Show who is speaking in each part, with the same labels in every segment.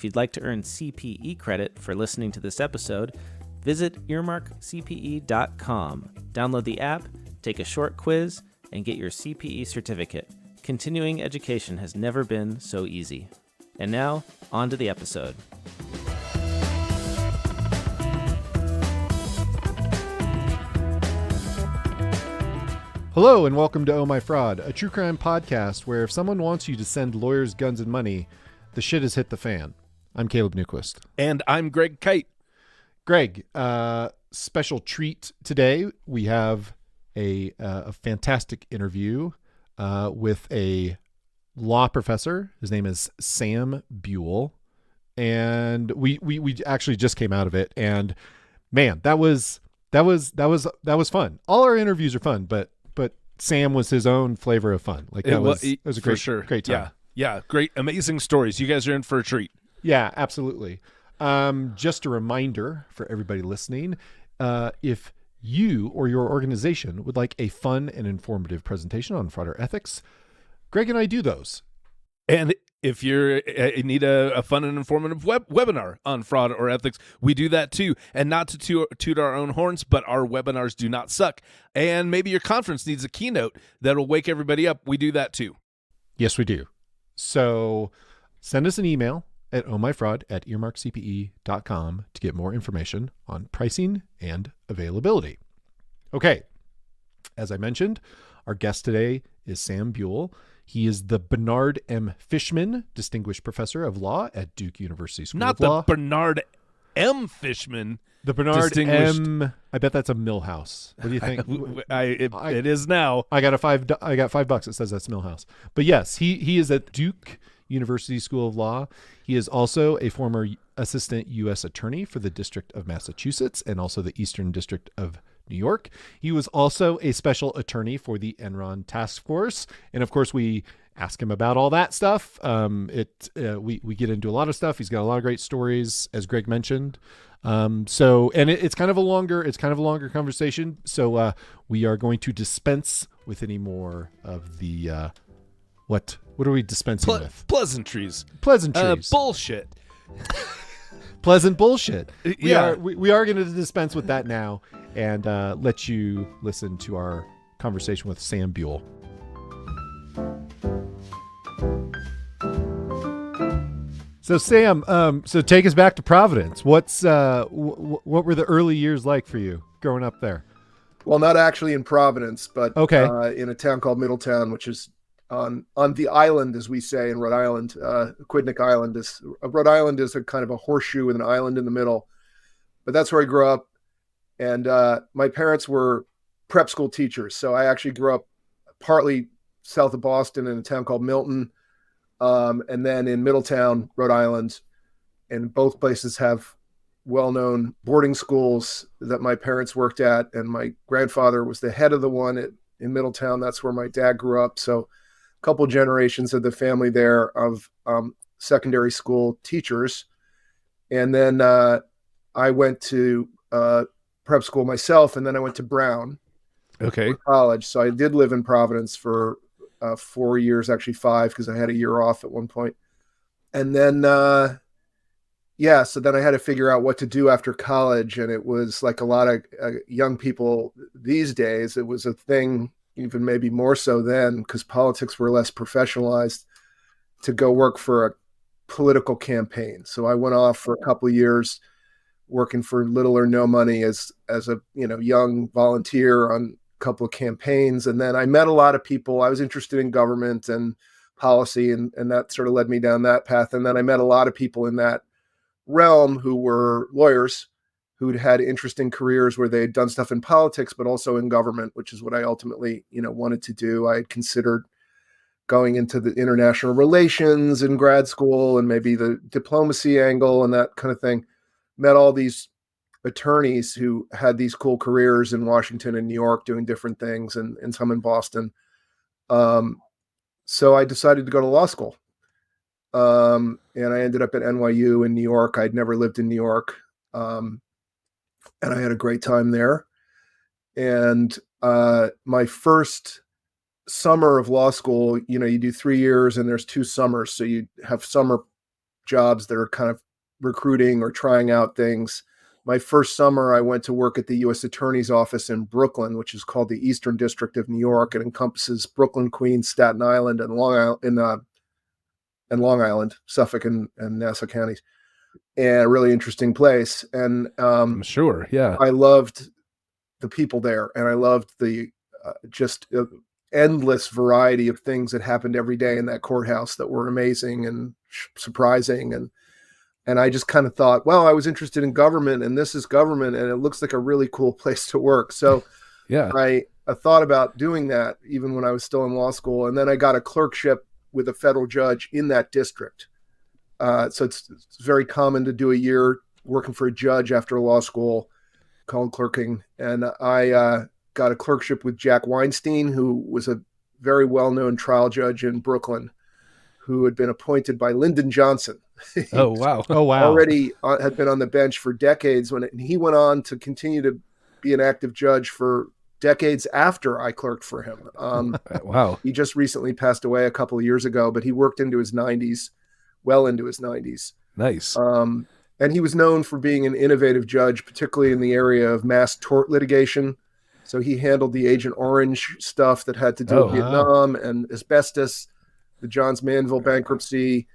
Speaker 1: if you'd like to earn CPE credit for listening to this episode, visit earmarkcpe.com. Download the app, take a short quiz, and get your CPE certificate. Continuing education has never been so easy. And now, on to the episode.
Speaker 2: Hello and welcome to Oh My Fraud, a true crime podcast where if someone wants you to send lawyers, guns, and money, the shit has hit the fan. I'm Caleb Newquist.
Speaker 3: And I'm Greg Kyte.
Speaker 2: Greg, special treat today. We have a fantastic interview with a law professor. His name is Sam Buel. And we actually just came out of it. And man, that was fun. All our interviews are fun, but Sam was his own flavor of fun. Like it was a great, great time.
Speaker 3: Yeah. Great, amazing stories. You guys are in for a treat.
Speaker 2: Yeah, absolutely. Just a reminder for everybody listening, if you or your organization would like a fun and informative presentation on fraud or ethics, Greg and I do those.
Speaker 3: And if you need a fun and informative webinar on fraud or ethics, we do that too. And not to toot our own horns, but our webinars do not suck. And maybe your conference needs a keynote that'll wake everybody up. We do that too.
Speaker 2: Yes, we do. So send us an email at ohmyfraud@earmarkcpe.com to get more information on pricing and availability. Okay. As I mentioned, our guest today is Sam Buel. He is the Bernard M. Fishman Distinguished Professor of Law at Duke University School of Law.
Speaker 3: Not the Bernard M. Fishman.
Speaker 2: The Bernard M. I bet that's a Millhouse. What do you think?
Speaker 3: It is now.
Speaker 2: I got $5. It says that's Millhouse. But yes, he is at Duke University School of Law. He is also a former assistant U.S. attorney for the District of Massachusetts and also the Eastern District of New York. He was also a special attorney for the Enron task force. And of course, we ask him about all that stuff. We get into a lot of stuff. He's got a lot of great stories, as Greg mentioned. It's kind of a longer conversation. So we are going to dispense with any more of the what are we dispensing with?
Speaker 3: Pleasantries. Bullshit.
Speaker 2: Pleasant bullshit. We
Speaker 3: Yeah.
Speaker 2: are going to dispense with that now and let you listen to our conversation with Sam Buel. So Sam, so take us back to Providence. What were the early years like for you growing up there?
Speaker 4: Well, not actually in Providence, but
Speaker 2: okay.
Speaker 4: In a town called Middletown, which is on the island, as we say in Rhode Island. Quidnick Island is a kind of a horseshoe with an island in the middle. But that's where I grew up. And my parents were prep school teachers. So I actually grew up partly south of Boston in a town called Milton. And then in Middletown, Rhode Island. And both places have well-known boarding schools that my parents worked at. And my grandfather was the head of the one in Middletown. That's where my dad grew up. So a couple generations of the family there of secondary school teachers. And then I went to prep school myself, and then I went to Brown for college. So I did live in Providence for 4 years, actually 5, because I had a year off at one point. And then, so then I had to figure out what to do after college. And it was like a lot of young people these days, it was a thing, even maybe more so then, because politics were less professionalized, to go work for a political campaign. So I went off for a couple of years working for little or no money as a young volunteer on a couple of campaigns. And then I met a lot of people. I was interested in government and policy, and that sort of led me down that path. And then I met a lot of people in that realm who were lawyers who'd had interesting careers where they had done stuff in politics, but also in government, which is what I ultimately, wanted to do. I had considered going into the international relations in grad school and maybe the diplomacy angle and that kind of thing. Met all these attorneys who had these cool careers in Washington and New York doing different things, and some in Boston. So I decided to go to law school. And I ended up at NYU in New York. I'd never lived in New York. And I had a great time there. And my first summer of law school, you do 3 years and there's 2 summers. So you have summer jobs that are kind of recruiting or trying out things. My first summer, I went to work at the U.S. Attorney's Office in Brooklyn, which is called the Eastern District of New York. It encompasses Brooklyn, Queens, Staten Island, and Long Island, Suffolk and Nassau counties. And a really interesting place. And
Speaker 3: I'm sure, yeah.
Speaker 4: I loved the people there, and I loved the just endless variety of things that happened every day in that courthouse that were amazing and surprising. And I just kind of thought, well, I was interested in government, and this is government, and it looks like a really cool place to work. So
Speaker 3: yeah,
Speaker 4: I thought about doing that even when I was still in law school. And then I got a clerkship with a federal judge in that district. So it's very common to do a year working for a judge after law school called clerking. And I got a clerkship with Jack Weinstein, who was a very well-known trial judge in Brooklyn, who had been appointed by Lyndon Johnson.
Speaker 3: Oh, wow.
Speaker 4: Already had been on the bench for decades and he went on to continue to be an active judge for decades after I clerked for him.
Speaker 3: Wow.
Speaker 4: He just recently passed away a couple of years ago, but he worked into his 90s, well into his 90s.
Speaker 3: Nice.
Speaker 4: And he was known for being an innovative judge, particularly in the area of mass tort litigation. So he handled the Agent Orange stuff that had to do with Vietnam and asbestos, the Johns Manville bankruptcy,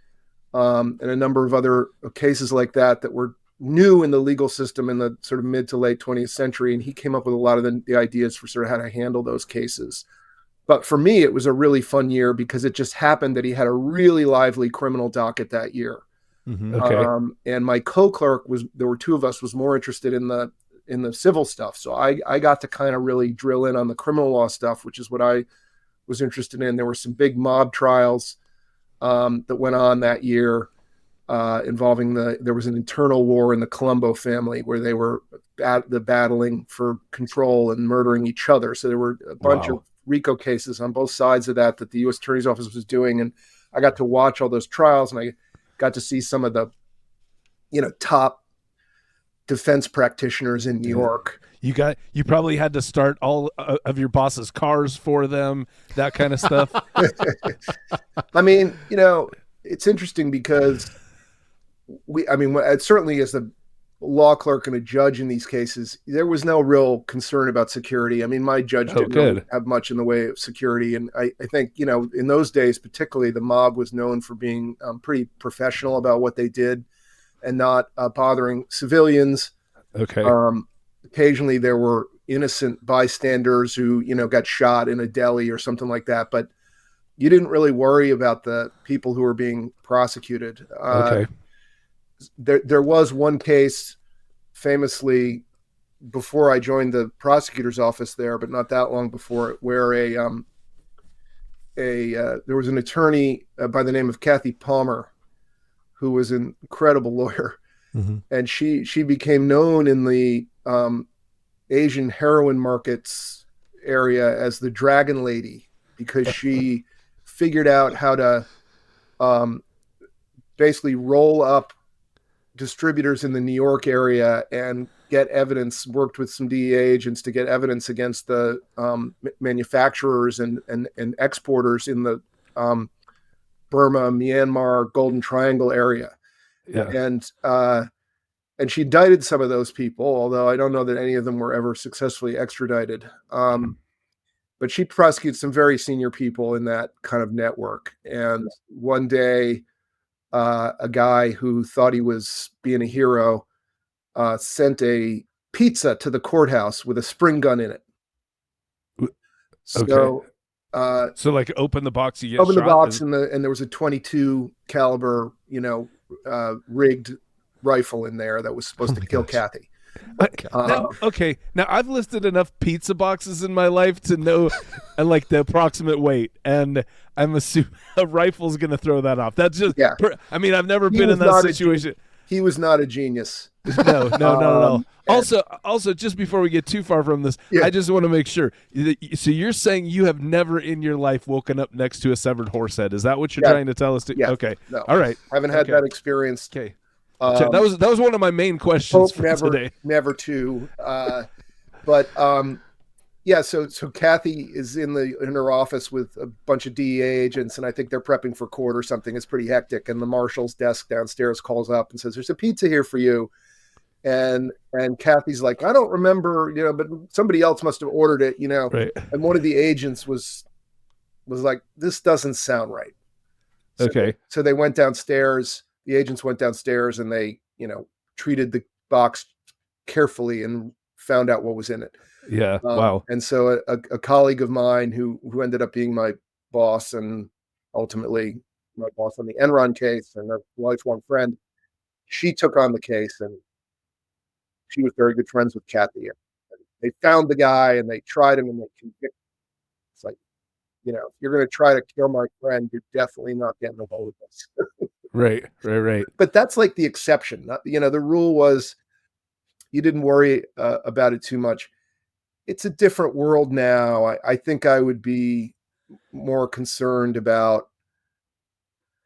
Speaker 4: and a number of other cases like that were new in the legal system in the sort of mid to late 20th century. And he came up with a lot of the ideas for sort of how to handle those cases. But for me, it was a really fun year because it just happened that he had a really lively criminal docket that year.
Speaker 2: Mm-hmm.
Speaker 3: Okay.
Speaker 4: And my co-clerk there were two of us, was more interested in the civil stuff. So I got to kind of really drill in on the criminal law stuff, which is what I was interested in. There were some big mob trials that went on that year involving there was an internal war in the Colombo family where they were battling for control and murdering each other. So there were a bunch of RICO cases on both sides of that the U.S. Attorney's Office was doing. And I got to watch all those trials, and I got to see some of the, top defense practitioners in New York.
Speaker 3: You probably had to start all of your boss's cars for them, that kind of stuff.
Speaker 4: I mean, it's interesting because certainly as a law clerk and a judge in these cases, there was no real concern about security. I mean, my judge didn't really have much in the way of security. And I think, in those days, particularly, the mob was known for being pretty professional about what they did and not bothering civilians.
Speaker 3: Okay.
Speaker 4: Occasionally there were innocent bystanders who, got shot in a deli or something like that. But you didn't really worry about the people who were being prosecuted.
Speaker 3: Okay.
Speaker 4: There was one case famously before I joined the prosecutor's office there, but not that long before it, where there was an attorney by the name of Kathy Palmer, who was an incredible lawyer.
Speaker 2: Mm-hmm.
Speaker 4: And she became known in the Asian heroin markets area as the Dragon Lady, because she figured out how to basically roll up distributors in the New York area and get evidence, worked with some DEA agents to get evidence against the manufacturers and exporters in the Burma, Myanmar, Golden Triangle area.
Speaker 3: Yeah.
Speaker 4: And she indicted some of those people, although I don't know that any of them were ever successfully extradited. But she prosecuted some very senior people in that kind of network. And one day, a guy who thought he was being a hero sent a pizza to the courthouse with a spring gun in it. So,
Speaker 3: so like open the box, you get
Speaker 4: open
Speaker 3: shot
Speaker 4: the box, and there was a .22 caliber, rigged rifle in there that was supposed to kill Kathy.
Speaker 3: Now I've listed enough pizza boxes in my life to know like the approximate weight, and I'm assuming a rifle's going to throw that off. That's just I've never been in that situation.
Speaker 4: He was not a genius.
Speaker 3: No. Also, just before we get too far from this, I just want to make sure. So you're saying you have never in your life woken up next to a severed horse head? Is that what you're trying to tell us?
Speaker 4: Yeah.
Speaker 3: Okay.
Speaker 4: No.
Speaker 3: All right.
Speaker 4: I haven't had that experience.
Speaker 3: Okay. That was one of my main questions for today.
Speaker 4: Never to. But yeah, so Kathy is in her office with a bunch of DEA agents, and I think they're prepping for court or something. It's pretty hectic, and the marshal's desk downstairs calls up and says, "There's a pizza here for you." And Kathy's like, "I don't remember, but somebody else must have ordered it,
Speaker 3: Right.
Speaker 4: And one of the agents was like, "This doesn't sound right."
Speaker 3: Okay.
Speaker 4: So they went downstairs. The agents went downstairs, and they, treated the box carefully and found out what was in it.
Speaker 3: Yeah. Wow.
Speaker 4: And so a colleague of mine who ended up being my boss and ultimately my boss on the Enron case and a lifelong friend, she took on the case, and she was very good friends with Kathy. And they found the guy and they tried him and they convicted him. It's like, if you're going to try to kill my friend, you're definitely not getting a hold of this.
Speaker 3: Right.
Speaker 4: But that's like the exception. The rule was you didn't worry about it too much. It's a different world now. I think I would be more concerned about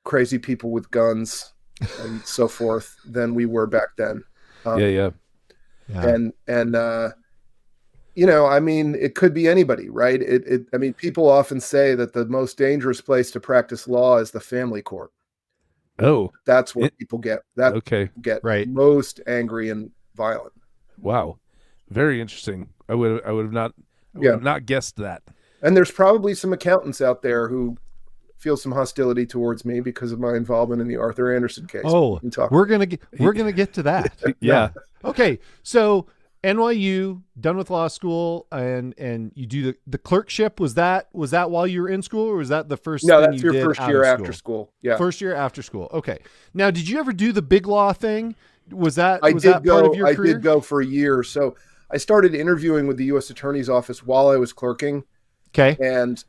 Speaker 4: crazy people with guns and so forth than we were back then.
Speaker 3: Yeah.
Speaker 4: And it could be anybody, right? People often say that the most dangerous place to practice law is the family court.
Speaker 3: Oh,
Speaker 4: that's where people get
Speaker 2: right.
Speaker 4: most angry and violent.
Speaker 3: Wow. Very interesting. I would have not guessed that.
Speaker 4: And there's probably some accountants out there who feel some hostility towards me because of my involvement in the Arthur Anderson case.
Speaker 2: Oh, we're gonna get to that.
Speaker 3: Yeah.
Speaker 2: Okay. So NYU, done with law school, and you do the clerkship. Was that while you were in school, or was that the first?
Speaker 4: No,
Speaker 2: thing
Speaker 4: that's
Speaker 2: you
Speaker 4: your
Speaker 2: did
Speaker 4: first
Speaker 2: out
Speaker 4: year
Speaker 2: of
Speaker 4: after school. Yeah,
Speaker 2: first year after school. Okay. Now, did you ever do the big law thing? Was that part of your career?
Speaker 4: I did go for a year. So I started interviewing with the U.S. Attorney's Office while I was clerking.
Speaker 2: Okay.
Speaker 4: And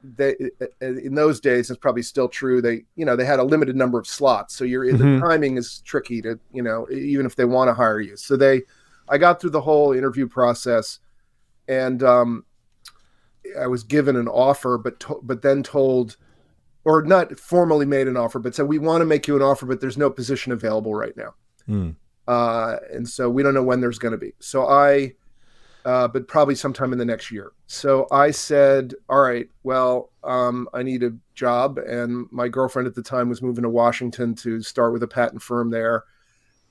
Speaker 4: they, in those days, it's probably still true. They had a limited number of slots, so the timing is tricky to, even if they want to hire you. So I got through the whole interview process, and I was given an offer, but then told, or not formally made an offer, but said, "We want to make you an offer, but there's no position available right now." And so we don't know when there's going to be. So but probably sometime in the next year. So I said, all right, well, I need a job. And my girlfriend at the time was moving to Washington to start with a patent firm there.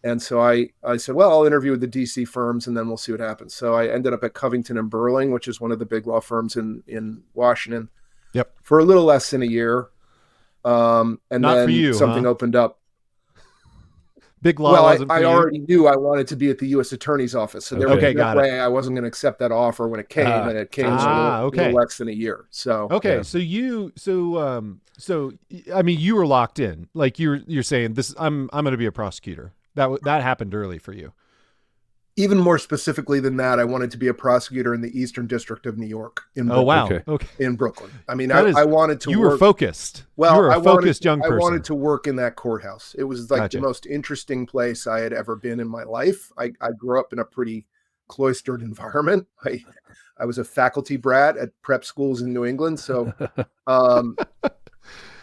Speaker 4: And so I said, well, I'll interview with the DC firms and then we'll see what happens. So I ended up at Covington and Burling, which is one of the big law firms in Washington.
Speaker 2: Yep.
Speaker 4: For a little less than a year. And
Speaker 2: not
Speaker 4: then
Speaker 2: for you,
Speaker 4: something opened up.
Speaker 2: Big law.
Speaker 4: Well,
Speaker 2: wasn't
Speaker 4: I
Speaker 2: for you.
Speaker 4: already knew I wanted to be at the U.S. Attorney's Office, so there was no way I wasn't going to accept that offer when it came, and it came a little less than a year. So
Speaker 2: so you you were locked in, like you're saying this. I'm going to be a prosecutor. That happened early for you.
Speaker 4: Even more specifically than that, I wanted to be a prosecutor in the Eastern District of New York.
Speaker 2: Oh wow!
Speaker 3: Okay.
Speaker 4: In Brooklyn. I mean, I wanted to.
Speaker 2: You were focused.
Speaker 4: Well,
Speaker 2: you were a focused young person.
Speaker 4: I wanted to work in that courthouse. It was like the most interesting place I had ever been in my life. I grew up in a pretty cloistered environment. I was a faculty brat at prep schools in New England, so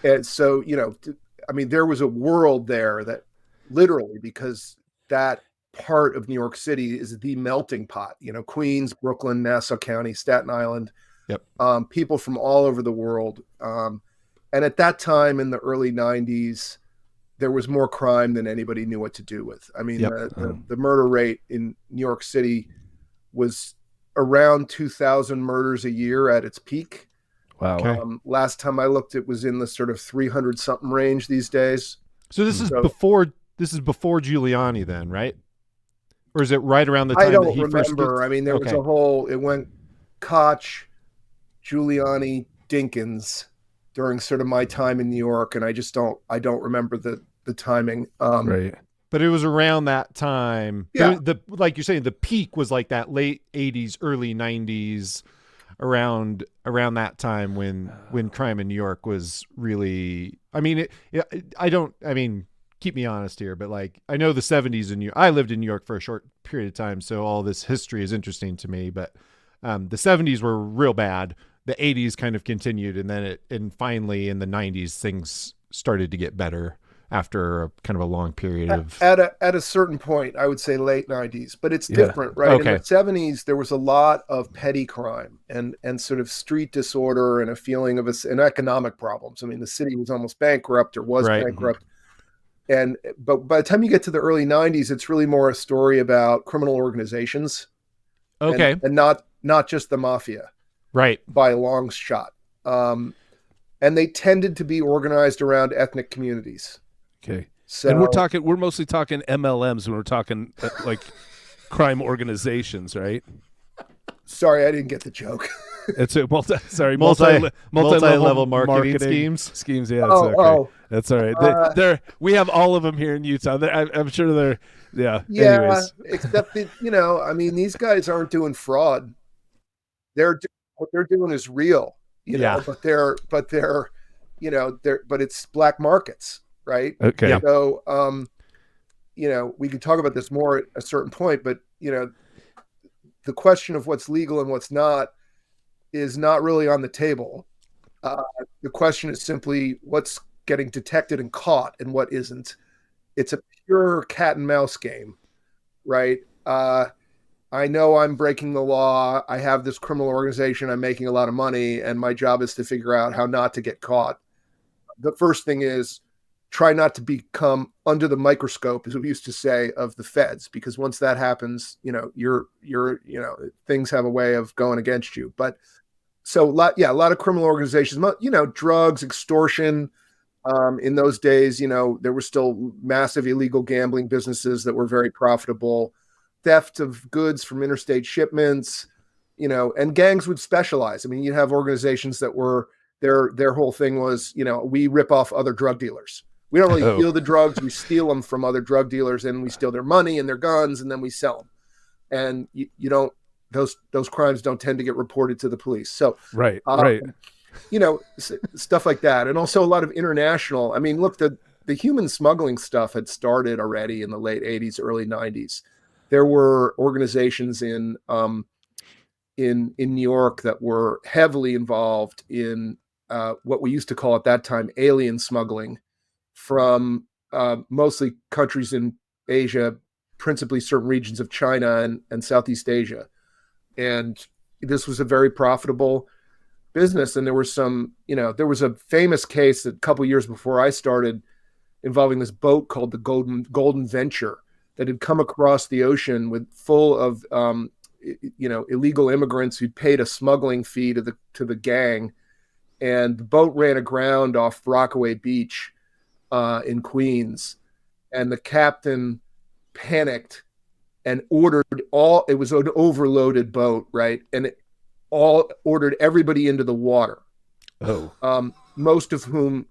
Speaker 4: and so there was a world there that literally, because that part of New York City is the melting pot, Queens, Brooklyn, Nassau County, Staten Island, people from all over the world. And at that time in the early 90s, there was more crime than anybody knew what to do with. I mean, the murder rate in New York City was around 2,000 murders a year at its peak.
Speaker 3: Wow.
Speaker 2: Okay.
Speaker 4: Last time I looked, it was in the sort of 300 something range these days.
Speaker 2: So this is before Giuliani then, right? Or is it right around the time that he first?
Speaker 4: I don't remember. I mean, there was a whole. It went Koch, Giuliani, Dinkins during sort of my time in New York, and I don't remember the timing.
Speaker 3: Right.
Speaker 2: But it was around that time.
Speaker 4: Yeah.
Speaker 2: Like you're saying, the peak was like that late 80s, early 90s, around that time when crime in New York was really. I mean, keep me honest here, but like I know the 70s in New York. I lived in New York for a short period of time, so all this history is interesting to me. But the 70s were real bad. The 80s kind of continued, and then finally in the 90s things started to get better. after a kind of a long period of
Speaker 4: at a certain point, I would say late 90s, but it's different, right?
Speaker 2: Okay.
Speaker 4: In the 70s, there was a lot of petty crime and sort of street disorder and a feeling of and economic problems. I mean, the city was almost bankrupt or was
Speaker 2: Right.
Speaker 4: bankrupt. But by the time you get to the early 90s, it's really more a story about criminal organizations.
Speaker 2: Okay.
Speaker 4: And not just the mafia.
Speaker 2: Right.
Speaker 4: By a long shot. And they tended to be organized around ethnic communities.
Speaker 3: Okay.
Speaker 4: So,
Speaker 3: and we're mostly talking MLMs when we're talking like crime organizations, right?
Speaker 4: Sorry, I didn't get the joke.
Speaker 3: It's a
Speaker 2: multi-level marketing
Speaker 3: schemes. Yeah, that's all right. We have all of them here in Utah. I'm sure they're Anyways.
Speaker 4: Except that I mean, these guys aren't doing fraud. What they're doing is real, but it's black markets. Right.
Speaker 3: Okay. Yep.
Speaker 4: So, we can talk about this more at a certain point, but, the question of what's legal and what's not is not really on the table. The question is simply what's getting detected and caught and what isn't. It's a pure cat and mouse game, right? I know I'm breaking the law. I have this criminal organization. I'm making a lot of money, and my job is to figure out how not to get caught. The first thing is try not to become under the microscope, as we used to say, of the feds, because once that happens, things have a way of going against you. But so a lot of criminal organizations, drugs, extortion. In those days, there were still massive illegal gambling businesses that were very profitable, theft of goods from interstate shipments, and gangs would specialize. I mean, you have organizations that were their whole thing was, we rip off other drug dealers. We don't really deal the drugs. We steal them from other drug dealers, and we steal their money and their guns, and then we sell them. And you don't; those crimes don't tend to get reported to the police. So
Speaker 3: right.
Speaker 4: Stuff like that, and also a lot of international. I mean, look, the human smuggling stuff had started already in the late '80s, early '90s. There were organizations in New York that were heavily involved in what we used to call at that time alien smuggling from mostly countries in Asia, principally certain regions of China and Southeast Asia. And this was a very profitable business. And there were there was a famous case a couple of years before I started involving this boat called the Golden Venture that had come across the ocean full of illegal immigrants who'd paid a smuggling fee to the gang. And the boat ran aground off Rockaway Beach in Queens, and the captain panicked and ordered it was an overloaded boat, right? And it ordered everybody into the water. Most of whom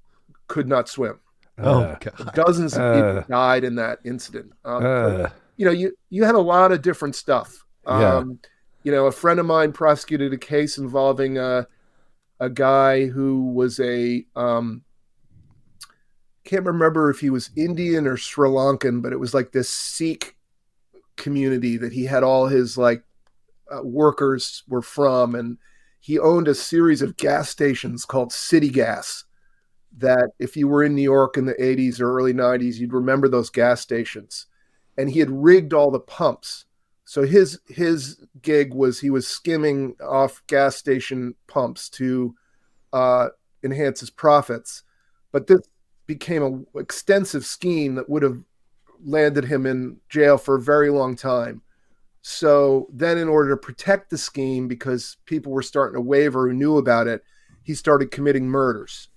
Speaker 4: could not swim.
Speaker 2: God.
Speaker 4: Dozens of people died in that incident. You had a lot of different stuff. A friend of mine prosecuted a case involving a guy who was can't remember if he was Indian or Sri Lankan, but it was like this Sikh community that he had all his workers were from, and he owned a series of gas stations called City Gas that if you were in New York in the 80s or early 90s, you'd remember those gas stations. And he had rigged all the pumps. So his gig was he was skimming off gas station pumps to enhance his profits. But this became an extensive scheme that would have landed him in jail for a very long time. So then in order to protect the scheme, because people were starting to waver who knew about it, he started committing murders.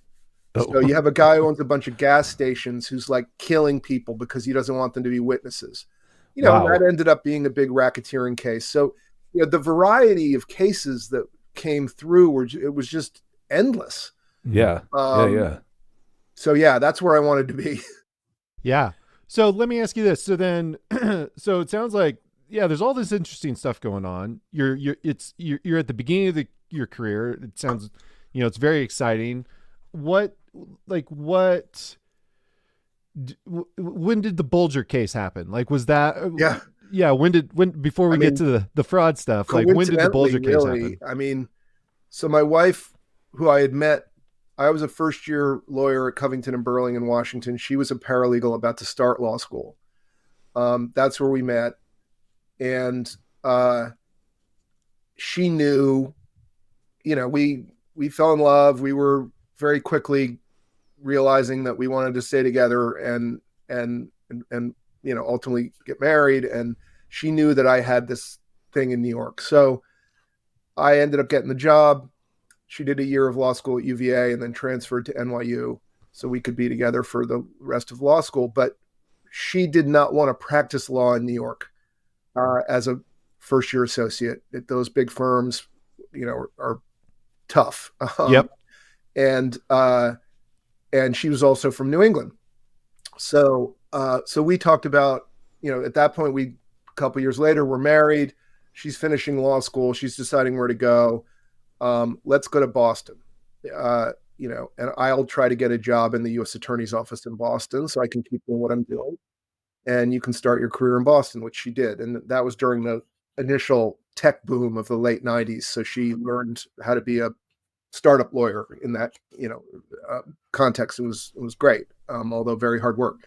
Speaker 4: So you have a guy who owns a bunch of gas stations who's killing people because he doesn't want them to be witnesses. That ended up being a big racketeering case. So, the variety of cases that came through it was just endless.
Speaker 3: Yeah.
Speaker 4: So that's where I wanted to be.
Speaker 2: Yeah. So let me ask you this. So then, so it sounds like, there's all this interesting stuff going on. You're at the beginning of your career. It sounds, it's very exciting. When did the Bulger case happen? Was that? Yeah. Before we get to the fraud stuff, when did the Bulger case happen?
Speaker 4: I mean, so my wife, who I had met I was a first-year lawyer at Covington and Burling in Washington. She was a paralegal about to start law school. That's where we met. And she knew, we fell in love. We were very quickly realizing that we wanted to stay together and ultimately get married. And she knew that I had this thing in New York. So I ended up getting the job. She did a year of law school at UVA and then transferred to NYU so we could be together for the rest of law school. But she did not want to practice law in New York as a first-year associate. Those big firms, are tough.
Speaker 2: Yep.
Speaker 4: And she was also from New England. So we talked about, at that point, a couple years later, we're married. She's finishing law school. She's deciding where to go. Let's go to Boston, and I'll try to get a job in the U.S. Attorney's Office in Boston so I can keep doing what I'm doing. And you can start your career in Boston, which she did. And that was during the initial tech boom of the late 90s. So she learned how to be a startup lawyer in that, context. It was great, although very hard work.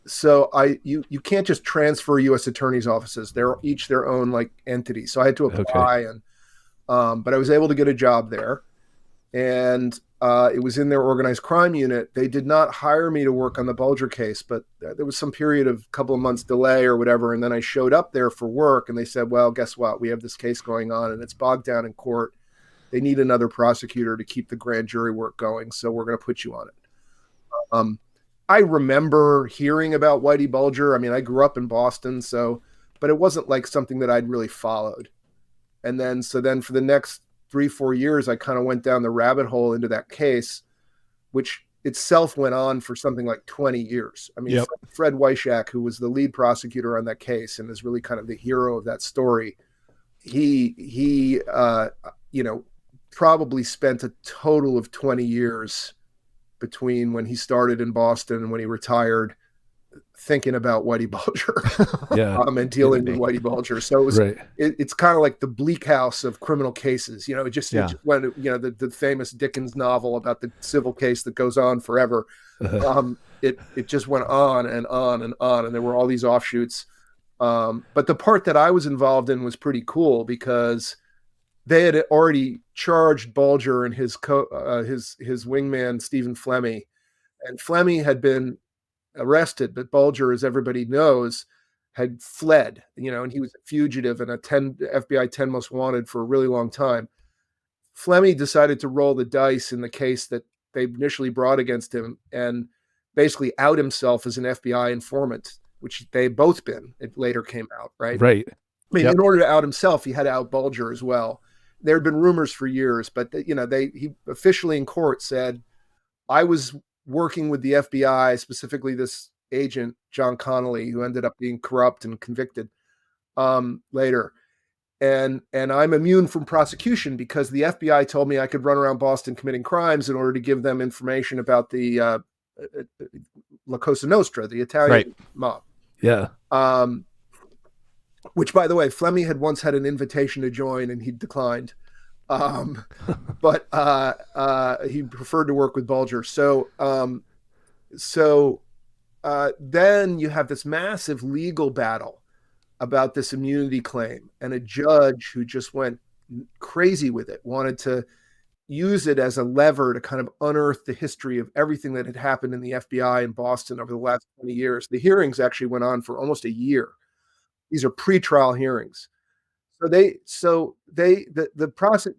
Speaker 4: So you can't just transfer U.S. attorneys' offices. They're each their own entity. So I had to apply, but I was able to get a job there, and it was in their organized crime unit. They did not hire me to work on the Bulger case, but there was some period of a couple of months delay or whatever. And then I showed up there for work, and they said, well, guess what? We have this case going on, and it's bogged down in court. They need another prosecutor to keep the grand jury work going, so we're going to put you on it. I remember hearing about Whitey Bulger. I mean, I grew up in Boston, but it wasn't like something that I'd really followed. And then for the next 3-4 years, I kind of went down the rabbit hole into that case, which itself went on for something like 20 years. I mean, Fred Weishak, who was the lead prosecutor on that case and is really kind of the hero of that story, he probably spent a total of 20 years between when he started in Boston and when he retired thinking about Whitey Bulger and dealing with Whitey Bulger. So it was, it's kind of like the Bleak House of criminal cases, it just when, the famous Dickens novel about the civil case that goes on forever. It just went on and on and on. And there were all these offshoots. But the part that I was involved in was pretty cool because they had already charged Bulger and his wingman, Stephen Flemmi. And Flemmi had been arrested, but Bulger, as everybody knows, had fled, and he was a fugitive and a FBI 10 most wanted for a really long time. Flemmi decided to roll the dice in the case that they initially brought against him and basically out himself as an FBI informant, which they both been. It later came out, right?
Speaker 3: Right.
Speaker 4: I mean, in order to out himself, he had to out Bulger as well. There had been rumors for years, but he officially in court said, I was working with the FBI, specifically this agent, John Connolly, who ended up being corrupt and convicted later. And I'm immune from prosecution because the FBI told me I could run around Boston committing crimes in order to give them information about the La Cosa Nostra, the Italian mob.
Speaker 3: Yeah.
Speaker 4: Which, by the way, Flemmi had once had an invitation to join and he declined. But he preferred to work with Bulger. So then you have this massive legal battle about this immunity claim, and a judge who just went crazy with it, wanted to use it as a lever to kind of unearth the history of everything that had happened in the FBI in Boston over the last 20 years. The hearings actually went on for almost a year. These are pre-trial hearings.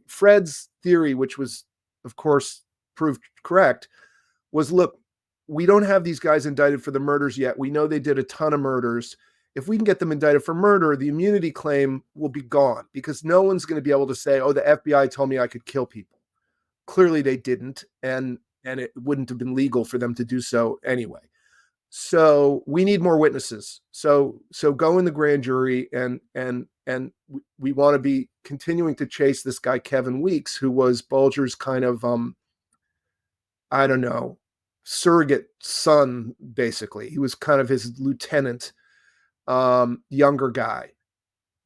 Speaker 4: Fred's theory, which was, of course, proved correct, was, look, we don't have these guys indicted for the murders yet. We know they did a ton of murders. If we can get them indicted for murder, the immunity claim will be gone because no one's going to be able to say, oh, the FBI told me I could kill people. Clearly they didn't, and it wouldn't have been legal for them to do so anyway. So we need more witnesses. So go in the grand jury, and we want to be continuing to chase this guy, Kevin Weeks, who was Bulger's kind of, surrogate son, basically. He was kind of his lieutenant, younger guy.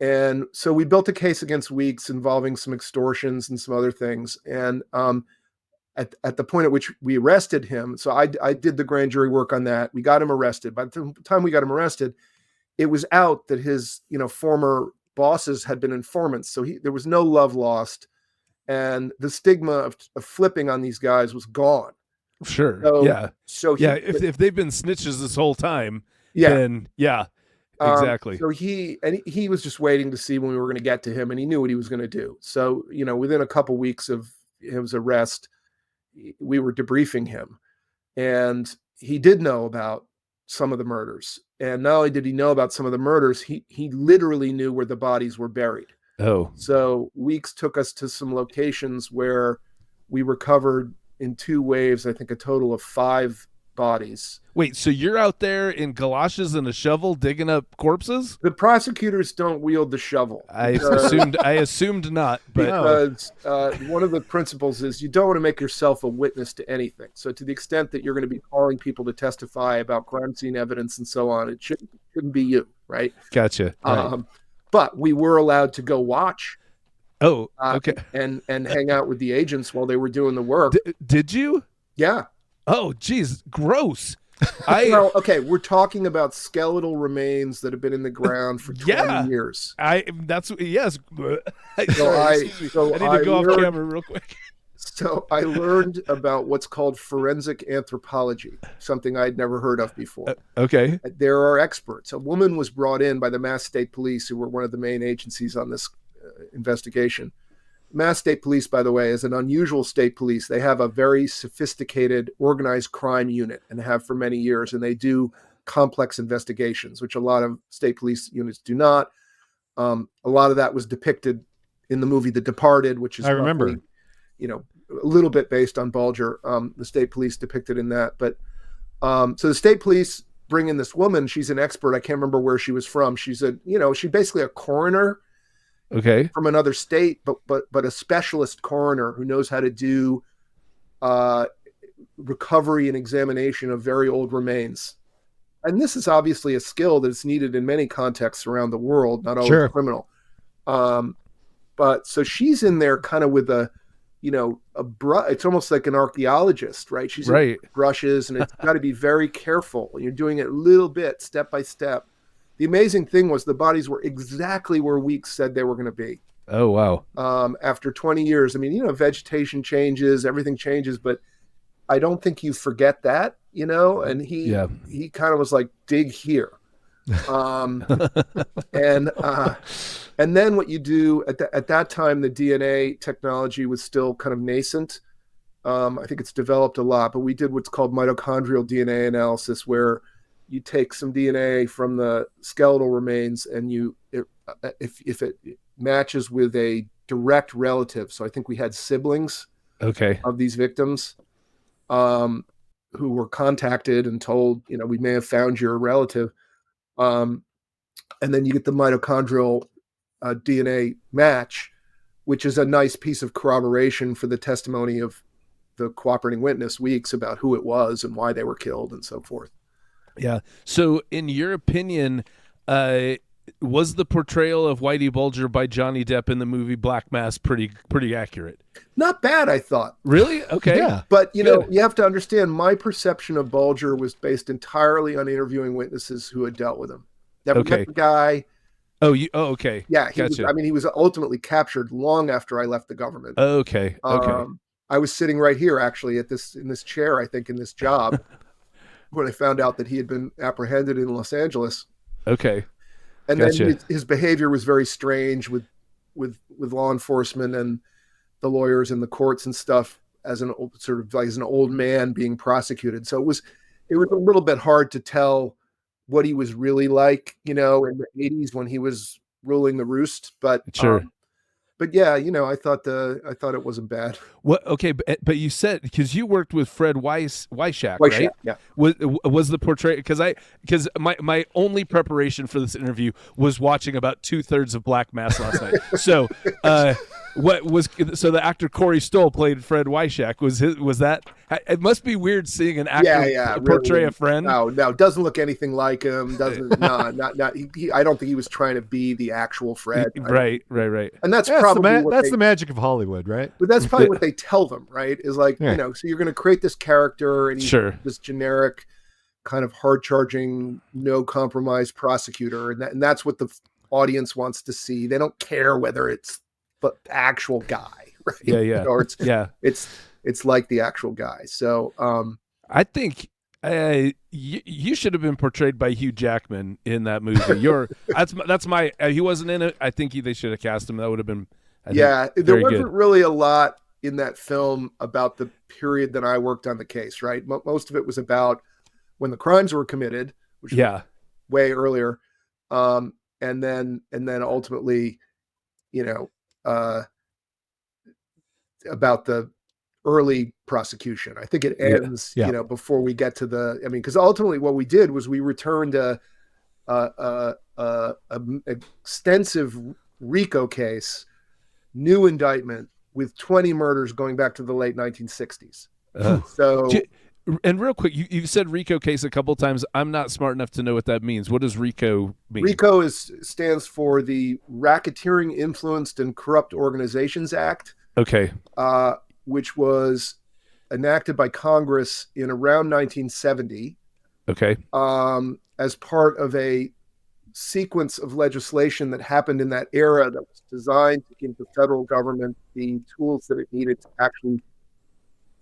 Speaker 4: And so we built a case against Weeks involving some extortions and some other things. And at the point at which we arrested him. So I did the grand jury work on that. We got him arrested. By the time we got him arrested, it was out that his, former bosses had been informants. So there was no love lost, and the stigma of flipping on these guys was gone.
Speaker 3: Sure.
Speaker 4: So
Speaker 3: if they've been snitches this whole time,
Speaker 4: yeah.
Speaker 3: then exactly.
Speaker 4: So he was just waiting to see when we were going to get to him, and he knew what he was going to do. So, within a couple weeks of his arrest, we were debriefing him, and he did know about some of the murders. And not only did he know about some of the murders, he literally knew where the bodies were buried.
Speaker 3: Oh.
Speaker 4: So Weeks took us to some locations where we recovered in 2 waves, I think a total of 5 bodies.
Speaker 3: Wait, so you're out there in galoshes and a shovel digging up corpses?
Speaker 4: The prosecutors don't wield the shovel.
Speaker 3: I assumed not, but
Speaker 4: because one of the principles is you don't want to make yourself a witness to anything. So to the extent that you're going to be calling people to testify about crime scene evidence and so on, it shouldn't be you, right?
Speaker 3: Gotcha. Right.
Speaker 4: But we were allowed to go watch.
Speaker 3: Oh, okay.
Speaker 4: And hang out with the agents while they were doing the work.
Speaker 3: Did you?
Speaker 4: Yeah.
Speaker 3: Oh, geez, gross.
Speaker 4: Well, okay, we're talking about skeletal remains that have been in the ground for 20 years.
Speaker 3: Yes.
Speaker 4: So
Speaker 3: I need to go off camera real quick.
Speaker 4: So I learned about what's called forensic anthropology, something I'd never heard of before.
Speaker 3: Okay.
Speaker 4: There are experts. A woman was brought in by the Mass State Police, who were one of the main agencies on this investigation. Mass State Police, by the way, is an unusual state police. They have a very sophisticated organized crime unit and have for many years, and they do complex investigations, which a lot of state police units do not. A lot of that was depicted in the movie The Departed, which is
Speaker 2: I remember,
Speaker 4: roughly, a little bit based on Bulger. The state police depicted in that. But so the state police bring in this woman. She's an expert. I can't remember where she was from. She's she's basically a coroner.
Speaker 3: Okay.
Speaker 4: From another state, but a specialist coroner who knows how to do recovery and examination of very old remains. And this is obviously a skill that's needed in many contexts around the world, not always criminal. But so she's in there kind of with a brush. It's almost like an archaeologist, right? She's in brushes, and it's got to be very careful. You're doing it a little bit, step by step. The amazing thing was the bodies were exactly where Weeks said they were going to be.
Speaker 3: Oh, wow.
Speaker 4: After 20 years. I mean, vegetation changes, everything changes, but I don't think you forget that, and he kind of was like, dig here. And then what you do at that time, the DNA technology was still kind of nascent. I think it's developed a lot, but we did what's called mitochondrial DNA analysis, where you take some DNA from the skeletal remains, and if it matches with a direct relative. So I think we had siblings of these victims who were contacted and told, we may have found your relative. And then you get the mitochondrial DNA match, which is a nice piece of corroboration for the testimony of the cooperating witness, Weeks, about who it was and why they were killed and so forth.
Speaker 3: Yeah. So in your opinion, was the portrayal of Whitey Bulger by Johnny Depp in the movie Black Mass pretty accurate?
Speaker 4: Not bad, I thought.
Speaker 3: Really? Okay.
Speaker 2: Yeah.
Speaker 4: But, you have to understand, my perception of Bulger was based entirely on interviewing witnesses who had dealt with him. Never met the guy.
Speaker 3: Okay.
Speaker 4: Yeah. He was ultimately captured long after I left the government.
Speaker 3: Okay.
Speaker 4: I was sitting right here, actually, in this chair, I think, in this job, when I found out that he had been apprehended in Los Angeles.
Speaker 3: Okay.
Speaker 4: And then his behavior was very strange with law enforcement and the lawyers and the courts and stuff, as an old man being prosecuted. So it was a little bit hard to tell what he was really like, in the 80s when he was ruling the roost. But but yeah, I thought it wasn't bad.
Speaker 3: What? Okay, but you said, because you worked with Fred Weishak, right?
Speaker 4: Yeah.
Speaker 3: Was the portray because my only preparation for this interview was watching about 2/3 of Black Mass last night. So What was so the actor Corey Stoll played Fred Wyshak. Was that? It must be weird seeing an actor portray
Speaker 4: really,
Speaker 3: a friend.
Speaker 4: No, doesn't look anything like him. Doesn't not. I don't think he was trying to be the actual Fred.
Speaker 3: Right.
Speaker 4: And that's
Speaker 2: Yeah,
Speaker 4: probably
Speaker 2: the magic of Hollywood, right?
Speaker 4: But that's probably what they tell them, right? Is like,
Speaker 2: Yeah.
Speaker 4: so you're going to create this character and he's
Speaker 3: Sure.
Speaker 4: this generic kind of hard charging, no compromise prosecutor. And that's what the audience wants to see. They don't care whether it's the actual guy, right?
Speaker 3: Yeah.
Speaker 4: Or it's,
Speaker 3: yeah.
Speaker 4: It's like the actual guy. So,
Speaker 3: I think you should have been portrayed by Hugh Jackman in that movie. That's my. He wasn't in it. I think they should have cast him. That would have been.
Speaker 4: There wasn't really a lot in that film about the period that I worked on the case. Right, most of it was about when the crimes were committed, which was way earlier, and then ultimately, about the early prosecution. I think it ends, before we get to because ultimately what we did was we returned a extensive RICO case, new indictment with 20 murders going back to the late 1960s.
Speaker 3: And real quick, you said RICO case a couple times. I'm not smart enough to know what that means. What does RICO mean?
Speaker 4: RICO stands for the Racketeering Influenced and Corrupt Organizations Act.
Speaker 3: Okay.
Speaker 4: Which was enacted by Congress in around 1970.
Speaker 3: Okay.
Speaker 4: As part of a sequence of legislation that happened in that era that was designed to give the federal government the tools that it needed to actually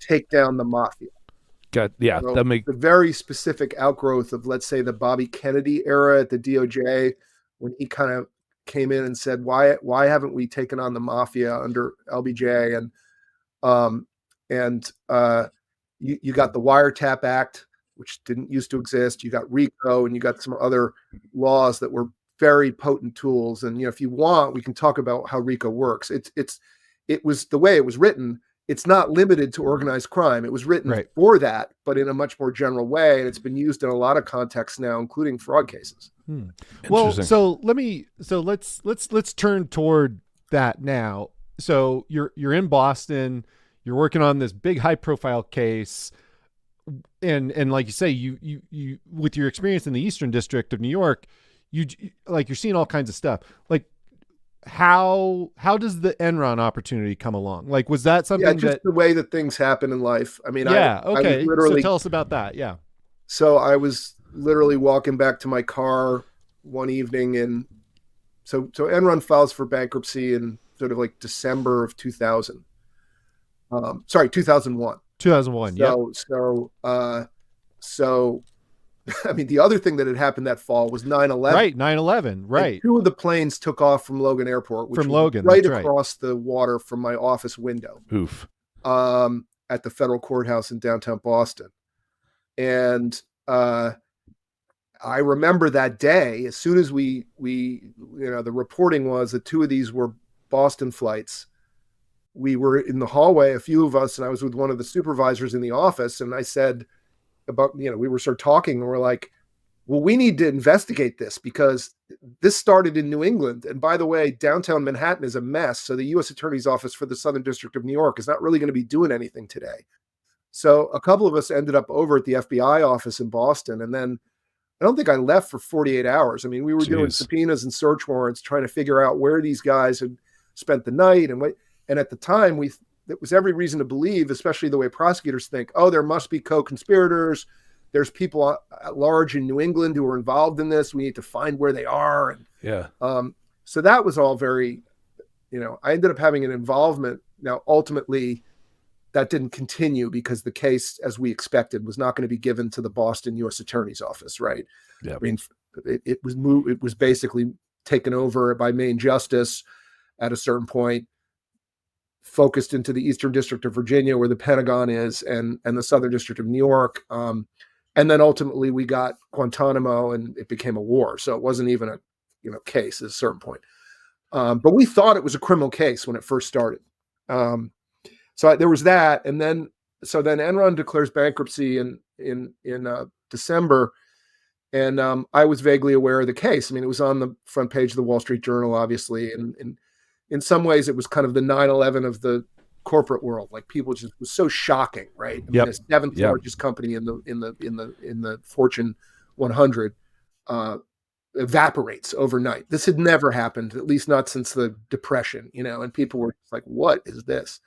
Speaker 4: take down the mafia.
Speaker 3: So
Speaker 4: the very specific outgrowth of, let's say, the Bobby Kennedy era at the DOJ, when he kind of came in and said, why haven't we taken on the mafia under LBJ? You got the Wiretap Act, which didn't used to exist. You got RICO, and you got some other laws that were very potent tools. And if you want, we can talk about how RICO works. It was the way it was written. It's not limited to organized crime. It was written for that, but in a much more general way, and it's been used in a lot of contexts now, including fraud cases.
Speaker 2: Well, so let's turn toward that now. So you're in Boston, you're working on this big high profile case, and like you say, you with your experience in the Eastern District of New York, you're seeing all kinds of stuff. Like how does the Enron opportunity come along? Like, was that something
Speaker 4: just the way that things happen in life? I mean,
Speaker 2: okay.
Speaker 4: I was literally,
Speaker 2: so tell us about that. Yeah.
Speaker 4: So I was literally walking back to my car one evening, and so Enron files for bankruptcy in sort of like December of 2000. 2001.
Speaker 2: 2001.
Speaker 4: So I mean, the other thing that had happened that fall was 9/11.
Speaker 2: Right, 9/11. Right.
Speaker 4: And 2 of the planes took off from Logan Airport, which was right across the water from my office window.
Speaker 3: Oof.
Speaker 4: At the federal courthouse in downtown Boston, and I remember that day. As soon as we the reporting was that 2 of these were Boston flights. We were in the hallway, a few of us, and I was with one of the supervisors in the office, and I said about, we were sort of talking, and we're like, well, we need to investigate this because this started in New England. And by the way, downtown Manhattan is a mess. So the U.S. Attorney's Office for the Southern District of New York is not really going to be doing anything today. So a couple of us ended up over at the FBI office in Boston. And then I don't think I left for 48 hours. I mean, we were doing subpoenas and search warrants, trying to figure out where these guys had spent the night. And at the time, there was every reason to believe, especially the way prosecutors think, there must be co-conspirators. There's people at large in New England who are involved in this. We need to find where they are. And, so that was all very, I ended up having an involvement. Now, ultimately, that didn't continue because the case, as we expected, was not going to be given to the Boston U.S. Attorney's Office, right?
Speaker 3: Yeah.
Speaker 4: I mean, it was basically taken over by Maine Justice at a certain point, focused into the Eastern District of Virginia, where the Pentagon is, and the Southern District of New York. And then ultimately we got Guantanamo, and it became a war. So it wasn't even a case at a certain point. But we thought it was a criminal case when it first started. So there was that, and then Enron declares bankruptcy in December, and I was vaguely aware of the case. I mean, it was on the front page of the Wall Street Journal, obviously, and in some ways it was kind of the 9/11 of the corporate world. Like people just, it was so shocking, right? I mean, the seventh largest company in the Fortune 100 evaporates overnight. This had never happened, at least not since the Depression, and people were like, what is this?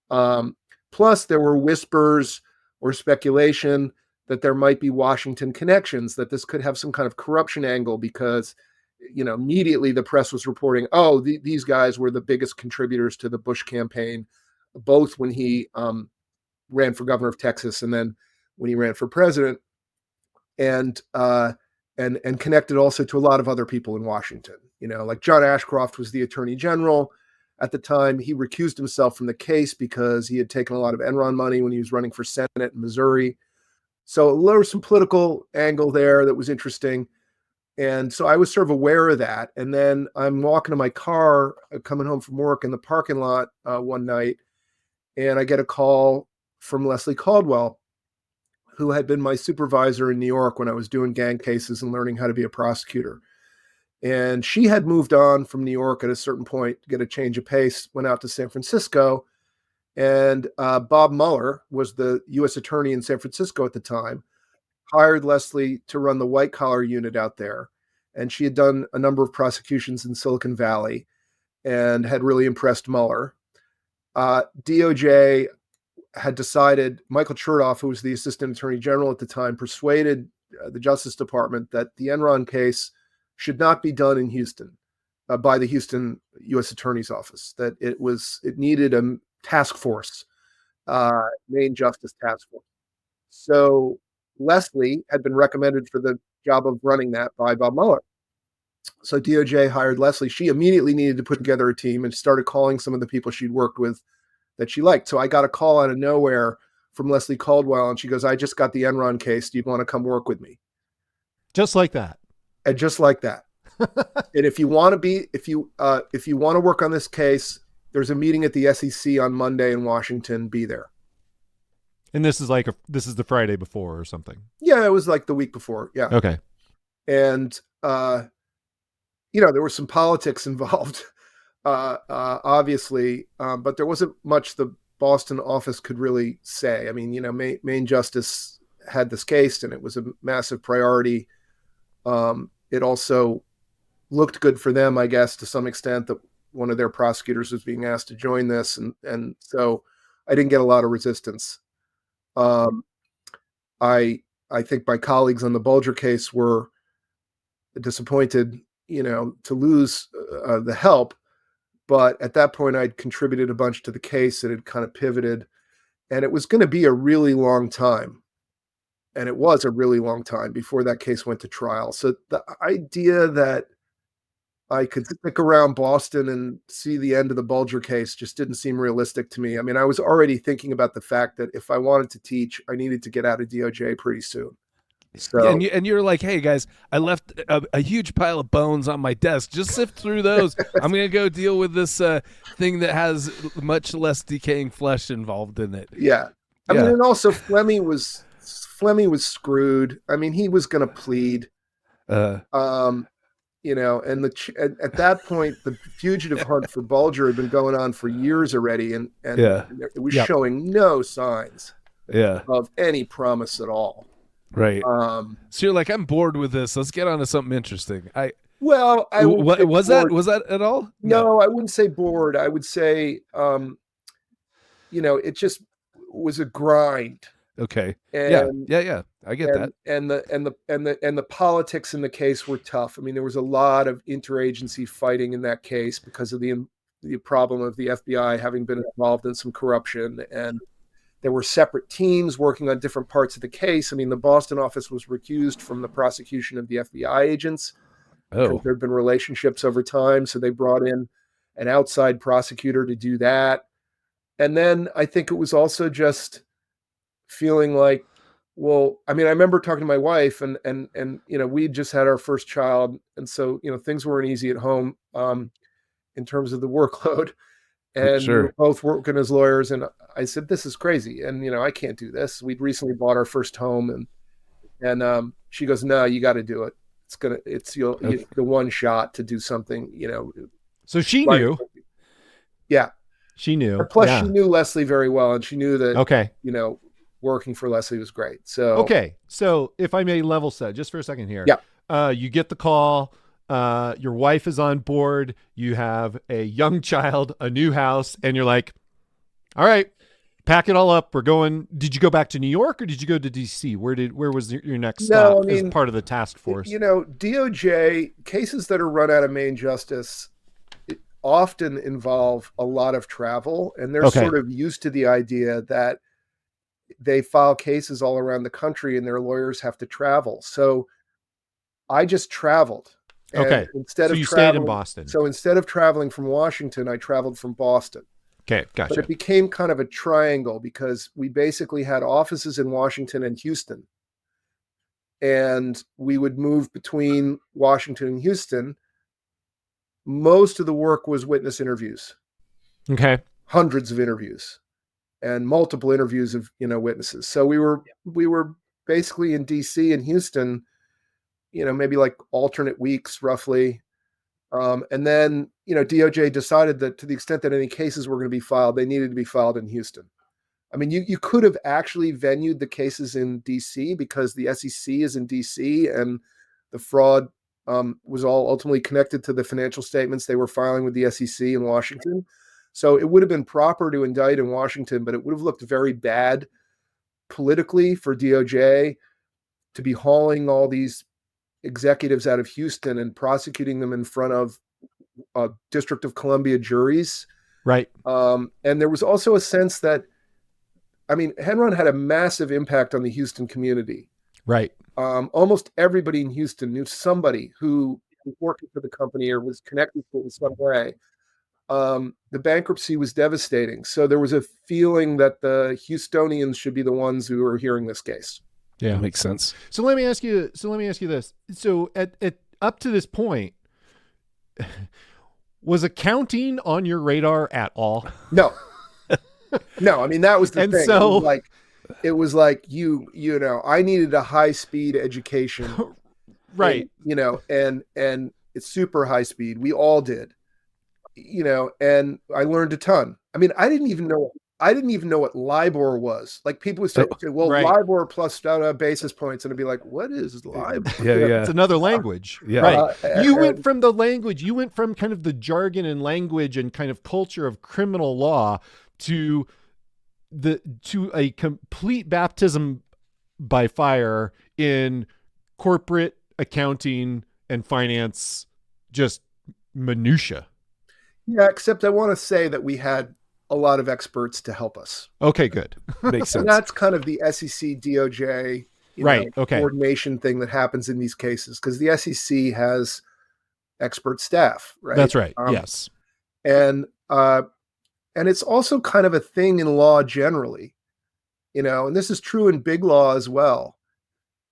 Speaker 4: Plus there were whispers or speculation that there might be Washington connections, that this could have some kind of corruption angle because, immediately the press was reporting, these guys were the biggest contributors to the Bush campaign, both when he ran for governor of Texas and then when he ran for president, and connected also to a lot of other people in Washington. Like John Ashcroft was the attorney general at the time. He recused himself from the case because he had taken a lot of Enron money when he was running for Senate in Missouri. So there was some political angle there that was interesting. And so I was sort of aware of that. And then I'm walking to my car, coming home from work in the parking lot one night, and I get a call from Leslie Caldwell, who had been my supervisor in New York when I was doing gang cases and learning how to be a prosecutor. And she had moved on from New York at a certain point to get a change of pace, went out to San Francisco. And Bob Mueller was the U.S. attorney in San Francisco at the time, hired Leslie to run the white collar unit out there. And she had done a number of prosecutions in Silicon Valley and had really impressed Mueller. DOJ had decided, Michael Chertoff, who was the assistant attorney general at the time, persuaded the Justice Department that the Enron case should not be done in Houston by the Houston U.S. Attorney's Office, that it needed a task force, Main Justice Task Force. So Leslie had been recommended for the job of running that by Bob Mueller. So DOJ hired Leslie. She immediately needed to put together a team and started calling some of the people she'd worked with that she liked. So I got a call out of nowhere from Leslie Caldwell, and she goes, I just got the Enron case. Do you want to come work with me?
Speaker 2: Just like that.
Speaker 4: And just like that. And if you want to work on this case, there's a meeting at the SEC on Monday in Washington. Be there.
Speaker 2: And this is the Friday before or something.
Speaker 4: Yeah, it was like the week before. Yeah.
Speaker 2: Okay.
Speaker 4: And there was some politics involved, obviously, but there wasn't much the Boston office could really say. I mean, Main Justice had this case, and it was a massive priority. It also looked good for them, I guess, to some extent, that one of their prosecutors was being asked to join this. And so I didn't get a lot of resistance. I think my colleagues on the Bulger case were disappointed, to lose the help. But at that point, I'd contributed a bunch to the case. It had kind of pivoted, and it was going to be a really long time. And it was a really long time before that case went to trial. So the idea that I could stick around Boston and see the end of the Bulger case just didn't seem realistic to me. I mean, I was already thinking about the fact that if I wanted to teach, I needed to get out of DOJ pretty soon. So,
Speaker 3: yeah, and you're like, hey, guys, I left a huge pile of bones on my desk. Just sift through those. I'm going to go deal with this thing that has much less decaying flesh involved in it.
Speaker 4: Yeah. I mean, and also Fleming was screwed. I mean, he was going to plead. And at that point, the fugitive hunt for Bulger had been going on for years already, and it was showing no signs of any promise at all.
Speaker 3: Right. So you're like, I'm bored with this. Let's get on to something interesting.
Speaker 4: Was
Speaker 3: that at all?
Speaker 4: No, I wouldn't say bored. I would say, it just was a grind.
Speaker 3: Okay.
Speaker 4: And,
Speaker 3: yeah. I get that.
Speaker 4: And the politics in the case were tough. I mean, there was a lot of interagency fighting in that case because of the problem of the FBI having been involved in some corruption, and there were separate teams working on different parts of the case. I mean, the Boston office was recused from the prosecution of the FBI agents. Because there had been relationships over time, so they brought in an outside prosecutor to do that. And then I think it was also just feeling like, well, I mean, I remember talking to my wife, and we'd just had our first child, and so things weren't easy at home in terms of the workload, and we were both working as lawyers. And I said, "This is crazy," and I can't do this. We'd recently bought our first home, and she goes, "No, you got to do it. It's the one shot to do something."
Speaker 2: So she knew.
Speaker 4: Yeah.
Speaker 2: She knew.
Speaker 4: Plus,
Speaker 2: Yeah.
Speaker 4: she knew Leslie very well, and she knew that,
Speaker 2: Okay.
Speaker 4: working for Leslie was great. So,
Speaker 2: Okay. So if I may level set just for a second here.
Speaker 4: Yeah.
Speaker 2: You get the call. Your wife is on board. You have a young child, a new house, and you're like, all right, pack it all up. We're going. Did you go back to New York or did you go to DC? Where was your next stop as part of the task force?
Speaker 4: DOJ cases that are run out of Main Justice often involve a lot of travel, and they're sort of used to the idea that they file cases all around the country and their lawyers have to travel. So I just traveled. And
Speaker 2: so you stayed in Boston.
Speaker 4: So instead of traveling from Washington, I traveled from Boston.
Speaker 2: Okay, gotcha.
Speaker 4: But it became kind of a triangle because we basically had offices in Washington and Houston. And we would move between Washington and Houston. Most of the work was witness interviews.
Speaker 2: Okay.
Speaker 4: Hundreds of interviews and multiple interviews of, witnesses. So we were basically in DC and Houston, maybe like alternate weeks roughly. And then, DOJ decided that to the extent that any cases were going to be filed, they needed to be filed in Houston. I mean, you could have actually venued the cases in DC because the SEC is in DC and the fraud was all ultimately connected to the financial statements they were filing with the SEC in Washington. So it would have been proper to indict in Washington, but it would have looked very bad politically for DOJ to be hauling all these executives out of Houston and prosecuting them in front of District of Columbia juries.
Speaker 2: Right.
Speaker 4: And there was also a sense that, Enron had a massive impact on the Houston community.
Speaker 2: Right.
Speaker 4: Almost everybody in Houston knew somebody who was working for the company or was connected to it in some way. The bankruptcy was devastating. So there was a feeling that the Houstonians should be the ones who are hearing this case.
Speaker 2: Yeah,
Speaker 3: that makes sense.
Speaker 2: So let me ask you this. So at up to this point, was accounting on your radar at all?
Speaker 4: No. No, that was the
Speaker 2: and
Speaker 4: thing.
Speaker 2: So
Speaker 4: it was like I needed a high speed education.
Speaker 2: Right.
Speaker 4: And it's super high speed. We all did. And I learned a ton. I didn't even know what LIBOR was. Like people would say,
Speaker 2: right.
Speaker 4: LIBOR plus basis points. And I'd be like, what is LIBOR?
Speaker 3: Yeah.
Speaker 2: It's another languge.
Speaker 3: Yeah.
Speaker 2: Right. You went from the language, you went from kind of the jargon and language and kind of culture of criminal law to a complete baptism by fire in corporate accounting and finance, just minutia.
Speaker 4: Yeah, except I want to say that we had a lot of experts to help us.
Speaker 2: Okay, good.
Speaker 3: Makes sense.
Speaker 4: And that's kind of the SEC DOJ coordination thing that happens in these cases because the SEC has expert staff, right?
Speaker 2: That's right. Yes.
Speaker 4: And it's also kind of a thing in law generally, and this is true in big law as well,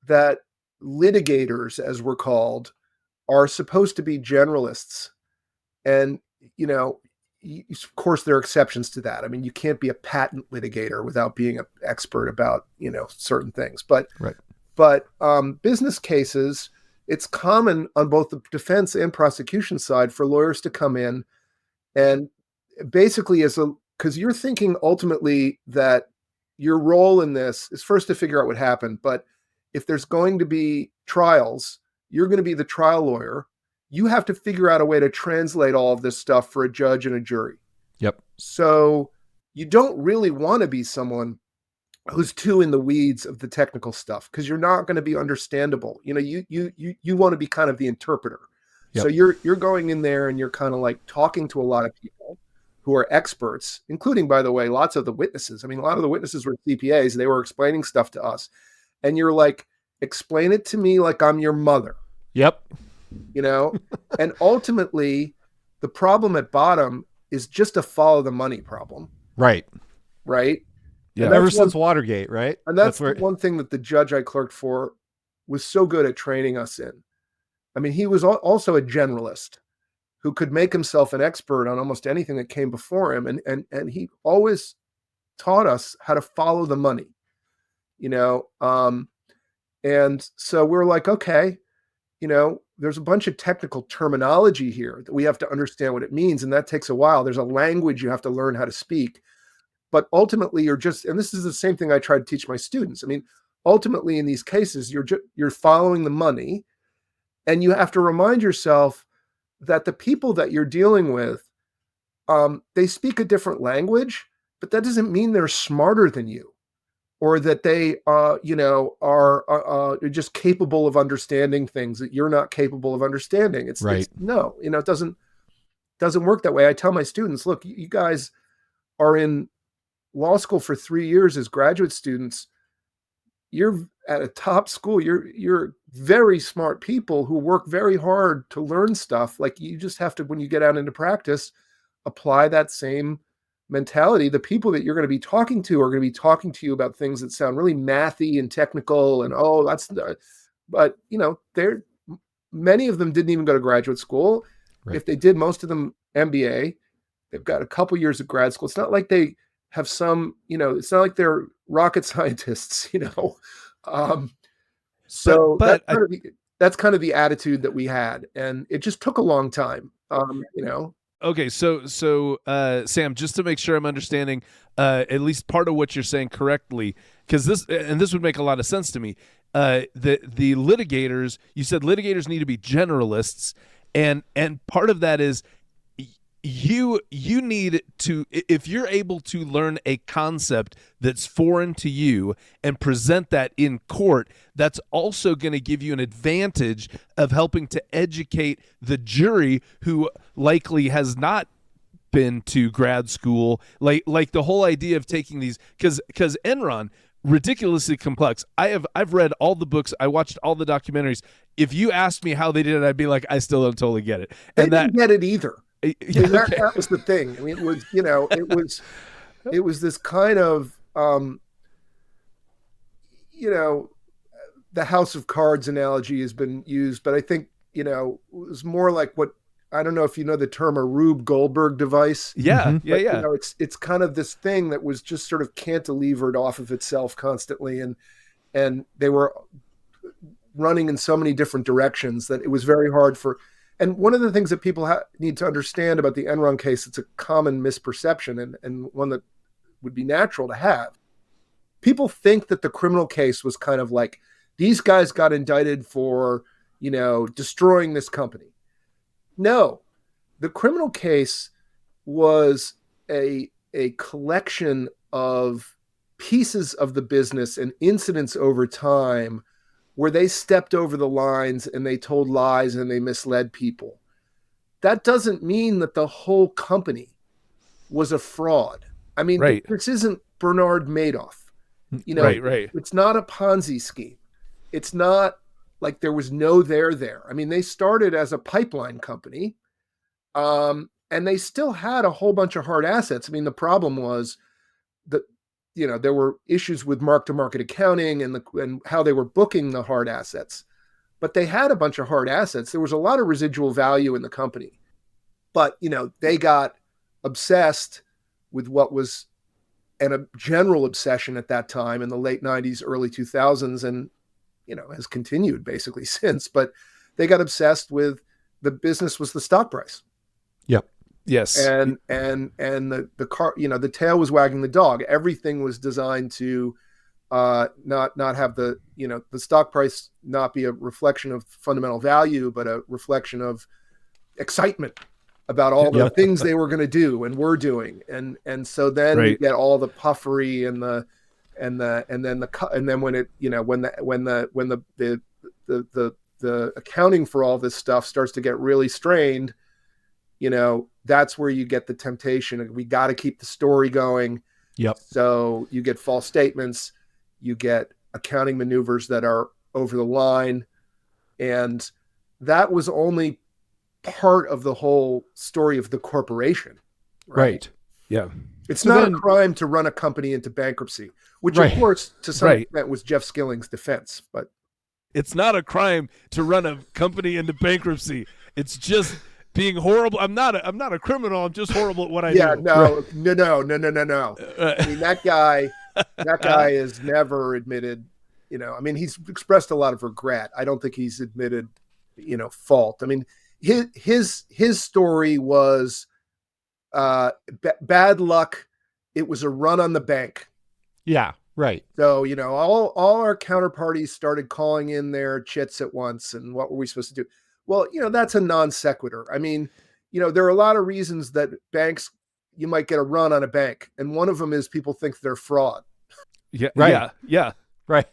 Speaker 4: that litigators, as we're called, are supposed to be generalists. And of course, there are exceptions to that. You can't be a patent litigator without being an expert about, certain things. But business cases, it's common on both the defense and prosecution side for lawyers to come in and basically because you're thinking ultimately that your role in this is first to figure out what happened. But if there's going to be trials, you're going to be the trial lawyer. You have to figure out a way to translate all of this stuff for a judge and a jury.
Speaker 2: Yep. So
Speaker 4: you don't really want to be someone who's too in the weeds of the technical stuff because you're not going to be understandable. You want to be kind of the interpreter. Yep. So you're going in there and you're kind of like talking to a lot of people who are experts, including, by the way, lots of the witnesses. A lot of the witnesses were CPAs. They were explaining stuff to us. And you're like, explain it to me like I'm your mother.
Speaker 2: Yep.
Speaker 4: And ultimately the problem at bottom is just a follow the money problem.
Speaker 2: Right.
Speaker 4: Yeah.
Speaker 2: Ever since Watergate, right?
Speaker 4: And that's one thing that the judge I clerked for was so good at training us in. He was also a generalist who could make himself an expert on almost anything that came before him. And he always taught us how to follow the money, and so we're like, okay, there's a bunch of technical terminology here that we have to understand what it means, and that takes a while. There's a language you have to learn how to speak. But ultimately, you're just, and this is the same thing I try to teach my students. I mean, ultimately, in these cases, you're following the money, and you have to remind yourself that the people that you're dealing with, they speak a different language, but that doesn't mean they're smarter than you, or that they, are just capable of understanding things that you're not capable of understanding.
Speaker 2: Right.
Speaker 4: No, it doesn't work that way. I tell my students, look, you guys are in law school for 3 years as graduate students. You're at a top school. You're very smart people who work very hard to learn stuff. Like, you just have to, when you get out into practice, apply that same mentality. The people that you're going to be talking to are going to be talking to you about things that sound really mathy and technical, and but many of them didn't even go to graduate school.
Speaker 2: Right.
Speaker 4: If they did, most of them MBA. They've got a couple years of grad school. It's not like they have some, it's not like they're rocket scientists, So that's kind of the attitude that we had, and it just took a long time,
Speaker 3: Okay, so Sam, just to make sure I'm understanding at least part of what you're saying correctly, because this would make a lot of sense to me. The litigators, you said litigators need to be generalists, and part of that is you need to, if you're able to learn a concept that's foreign to you and present that in court, that's also going to give you an advantage of helping to educate the jury who likely has not been to grad school. Like the whole idea of taking these, because Enron, ridiculously complex. I've read all the books. I watched all the documentaries. If you asked me how they did it, I'd be like, I still don't totally get it.
Speaker 4: They didn't get it either.
Speaker 3: Yeah,
Speaker 4: that was the thing. I mean, it was this kind of, the House of Cards analogy has been used, but I think, it was more like what, I don't know if you know the term a Rube Goldberg device.
Speaker 3: Yeah.
Speaker 4: But, it's kind of this thing that was just sort of cantilevered off of itself constantly. And they were running in so many different directions that it was very hard for. And one of the things that people need to understand about the Enron case, it's a common misperception and one that would be natural to have. People think that the criminal case was kind of like, these guys got indicted for, destroying this company. No, the criminal case was a collection of pieces of the business and incidents over time where they stepped over the lines and they told lies and they misled people. That doesn't mean that the whole company was a fraud. I mean,
Speaker 3: right.
Speaker 4: This isn't Bernard Madoff.
Speaker 3: Right.
Speaker 4: It's not a Ponzi scheme. It's not like there was no there. I mean, they started as a pipeline company, and they still had a whole bunch of hard assets. I mean, the problem was that there were issues with mark-to-market accounting and how they were booking the hard assets. But they had a bunch of hard assets. There was a lot of residual value in the company. But, they got obsessed with what was a general obsession at that time in the late 90s, early 2000s, and, has continued basically since. But they got obsessed with the business was the stock price.
Speaker 2: Yep.
Speaker 3: Yes.
Speaker 4: And the car, the tail was wagging the dog. Everything was designed to not have the stock price not be a reflection of fundamental value, but a reflection of excitement about all the things they were going to do and were doing. And so then you get all the puffery and then when it, when the accounting for all this stuff starts to get really strained, that's where you get the temptation. We got to keep the story going.
Speaker 2: Yep.
Speaker 4: So you get false statements, you get accounting maneuvers that are over the line. And that was only part of the whole story of the corporation.
Speaker 2: Right.
Speaker 3: Yeah.
Speaker 4: It's not a crime to run a company into bankruptcy, which of course to some extent was Jeff Skilling's defense, but
Speaker 3: it's not a crime to run a company into bankruptcy. It's just being horrible. I'm not a criminal. I'm just horrible at what I do.
Speaker 4: No. I mean, that guy has never admitted, I mean, he's expressed a lot of regret. I don't think he's admitted fault. I mean, his story was bad luck. It was a run on the bank.
Speaker 2: Yeah, right.
Speaker 4: So, all our counterparties started calling in their chits at once. And what were we supposed to do? Well, that's a non sequitur. I mean, there are a lot of reasons that banks, you might get a run on a bank. And one of them is people think they're fraud.
Speaker 3: Yeah.
Speaker 2: Right.
Speaker 3: Yeah.
Speaker 2: Right.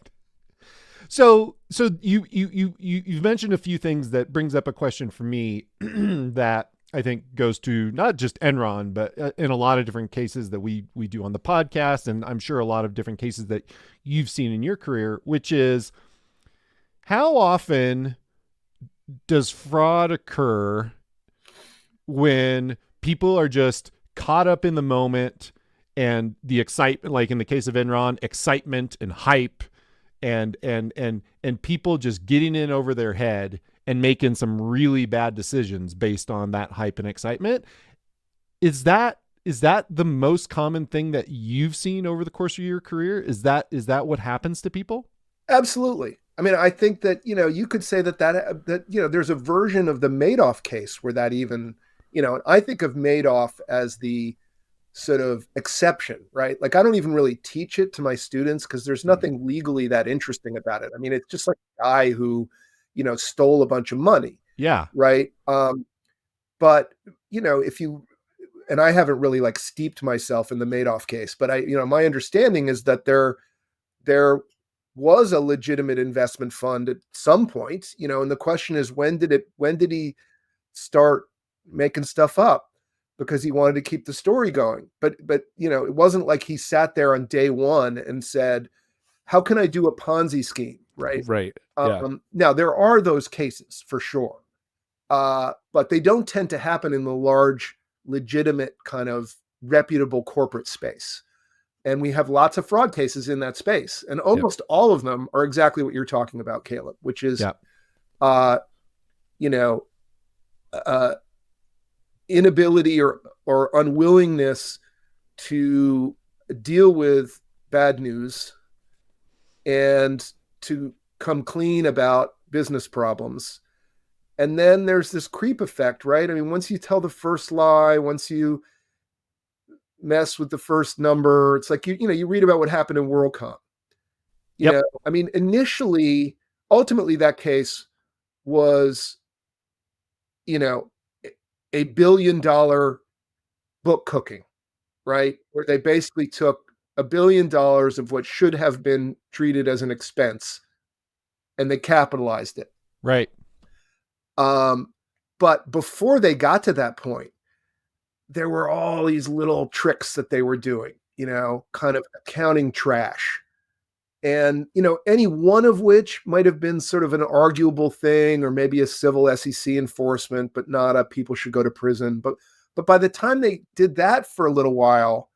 Speaker 2: So you've mentioned a few things that brings up a question for me that I think goes to not just Enron, but in a lot of different cases that we do on the podcast, and I'm sure a lot of different cases that you've seen in your career, which is how often does fraud occur when people are just caught up in the moment and the excitement, like in the case of Enron, excitement and hype and people just getting in over their head and making some really bad decisions based on that hype and excitement. Is that the most common thing that you've seen over the course of your career? Is that what happens to people?
Speaker 4: Absolutely. I mean, I think that, you could say that there's a version of the Madoff case where that even, I think of Madoff as the sort of exception, right? Like, I don't even really teach it to my students because there's nothing legally that interesting about it. I mean, it's just like a guy who, stole a bunch of money.
Speaker 2: Yeah.
Speaker 4: Right. But, and I haven't really like steeped myself in the Madoff case, but my understanding is that there was a legitimate investment fund at some point, and the question is, when did he start making stuff up because he wanted to keep the story going? But it wasn't like he sat there on day one and said, how can I do a Ponzi scheme? Right.
Speaker 3: Right. Yeah.
Speaker 4: Now there are those cases for sure. But they don't tend to happen in the large, legitimate kind of reputable corporate space. And we have lots of fraud cases in that space. And almost all of them are exactly what you're talking about, Caleb, which is, inability or unwillingness to deal with bad news and to come clean about business problems. And then there's this creep effect, right? I mean, once you tell the first lie, once you mess with the first number, it's like, you read about what happened in WorldCom. I mean, ultimately that case was, a $1 billion book cooking, right? Where they basically took $1 billion of what should have been treated as an expense and they capitalized it.
Speaker 2: Right.
Speaker 4: But before they got to that point, there were all these little tricks that they were doing, kind of accounting trash. And, any one of which might have been sort of an arguable thing or maybe a civil SEC enforcement, but not a people should go to prison. But by the time they did that for a little while,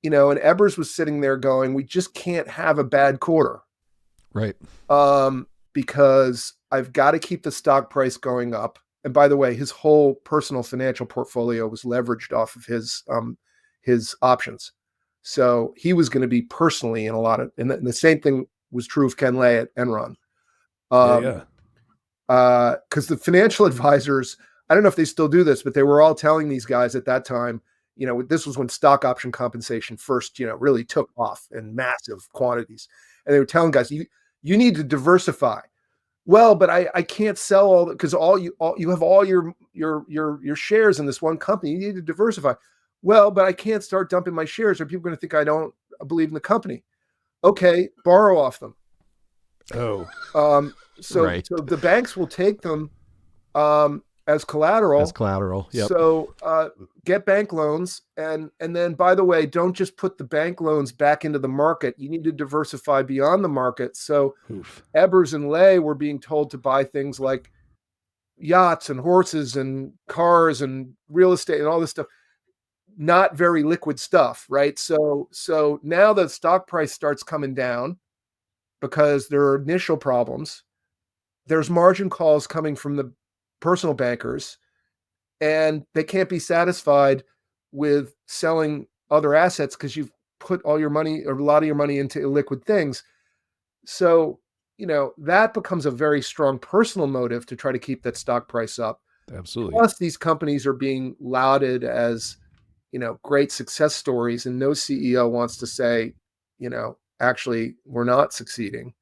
Speaker 4: and Ebers was sitting there going, we just can't have a bad quarter.
Speaker 2: Right.
Speaker 4: Because I've got to keep the stock price going up. And by the way, his whole personal financial portfolio was leveraged off of his options. So he was going to be personally in a lot of, and the same thing was true of Ken Lay at Enron. Because the financial advisors, I don't know if they still do this, but they were all telling these guys at that time, this was when stock option compensation first, really took off in massive quantities. And they were telling guys, you need to diversify. Well, but I can't sell all because you have all your shares in this one company. You need to diversify. Well, but I can't start dumping my shares or people are going to think I don't believe in the company. Okay, borrow off them.
Speaker 3: Oh.
Speaker 4: So the banks will take them as collateral.
Speaker 2: As collateral. Yep.
Speaker 4: So get bank loans and then, by the way, don't just put the bank loans back into the market. You need to diversify beyond the market. So Ebers and Lay were being told to buy things like yachts and horses and cars and real estate and all this stuff. Not very liquid stuff, right? So now the stock price starts coming down because there are initial problems. There's margin calls coming from the personal bankers, and they can't be satisfied with selling other assets because you've put all your money or a lot of your money into illiquid things. So that becomes a very strong personal motive to try to keep that stock price up.
Speaker 3: Absolutely.
Speaker 4: Plus, these companies are being lauded as, great success stories, and no CEO wants to say, actually, we're not succeeding.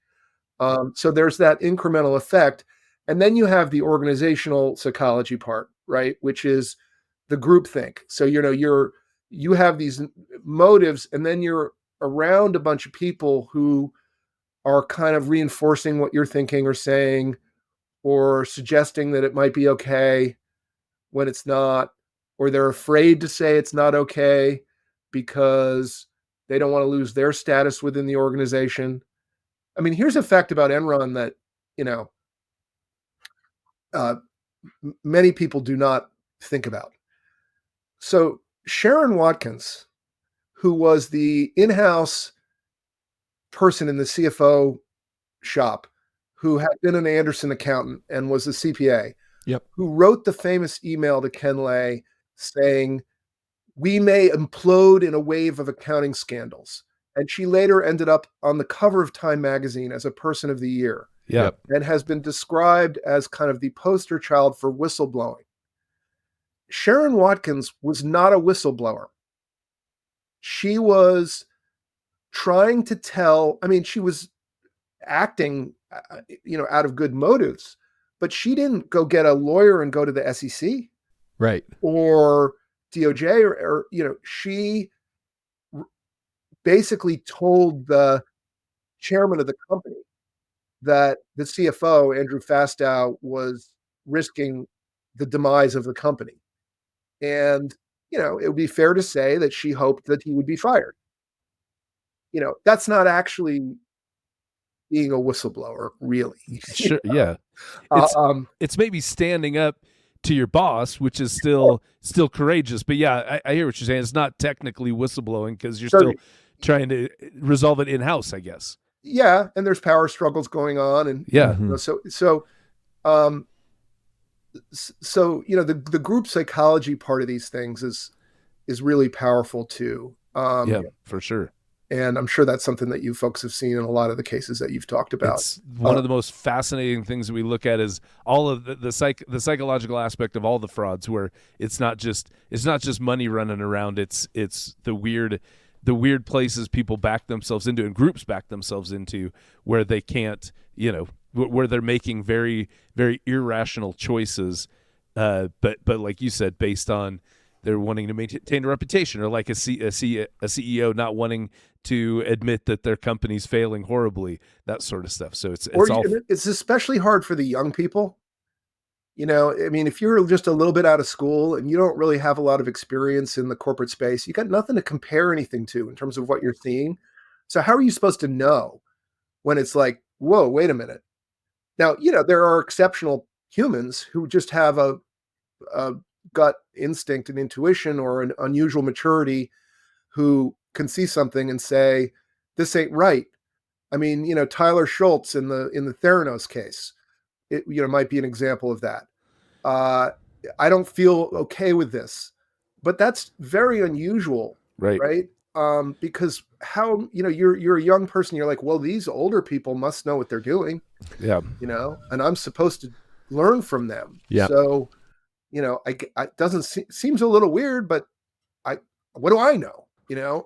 Speaker 4: So there's that incremental effect. And then you have the organizational psychology part, right? Which is the groupthink. So, you have these motives, and then you're around a bunch of people who are kind of reinforcing what you're thinking or saying, or suggesting that it might be okay when it's not, or they're afraid to say it's not okay because they don't want to lose their status within the organization. I mean, here's a fact about Enron that, uh, many people do not think about. So Sharon Watkins, who was the in-house person in the CFO shop, who had been an Anderson accountant and was a CPA,
Speaker 2: Yep.
Speaker 4: who wrote the famous email to Ken Lay saying, "We may implode in a wave of accounting scandals." And she later ended up on the cover of Time magazine as a person of the year.
Speaker 3: Yeah.
Speaker 2: Yep.
Speaker 4: And has been described as kind of the poster child for whistleblowing. Sharon Watkins was not a whistleblower. She was trying to tell, she was acting, out of good motives, but she didn't go get a lawyer and go to the SEC
Speaker 2: Right.
Speaker 4: or DOJ or she basically told the chairman of the company that the CFO, Andrew Fastow, was risking the demise of the company. And, it would be fair to say that she hoped that he would be fired. That's not actually being a whistleblower, really.
Speaker 3: Sure. Yeah. It's maybe standing up to your boss, which is still courageous. But yeah, I hear what you're saying. It's not technically whistleblowing because you're still trying to resolve it in-house, I guess.
Speaker 4: Yeah, and there's power struggles going on, and
Speaker 3: yeah,
Speaker 4: the group psychology part of these things is really powerful too.
Speaker 3: Yeah, for sure.
Speaker 4: And I'm sure that's something that you folks have seen in a lot of the cases that you've talked about.
Speaker 3: It's one of the most fascinating things that we look at is all of the psychological aspect of all the frauds, where it's not just money running around. It's the weird places people back themselves into and groups back themselves into where they can't, where they're making very, very irrational choices. But like you said, based on they're wanting to maintain a reputation, or like a CEO not wanting to admit that their company's failing horribly, that sort of stuff. So it's
Speaker 4: especially hard for the young people. If you're just a little bit out of school and you don't really have a lot of experience in the corporate space, you got nothing to compare anything to in terms of what you're seeing. So how are you supposed to know when it's like, whoa, wait a minute. Now, there are exceptional humans who just have a gut instinct and intuition or an unusual maturity who can see something and say, this ain't right. Tyler Schultz in the Theranos case, it might be an example of that. I don't feel okay with this, but that's very unusual, right? Because how, you're a young person, you're like, well, these older people must know what they're doing.
Speaker 3: Yeah.
Speaker 4: And I'm supposed to learn from them.
Speaker 2: Yeah.
Speaker 4: So, it doesn't seems a little weird, but what do I know?
Speaker 3: Yeah.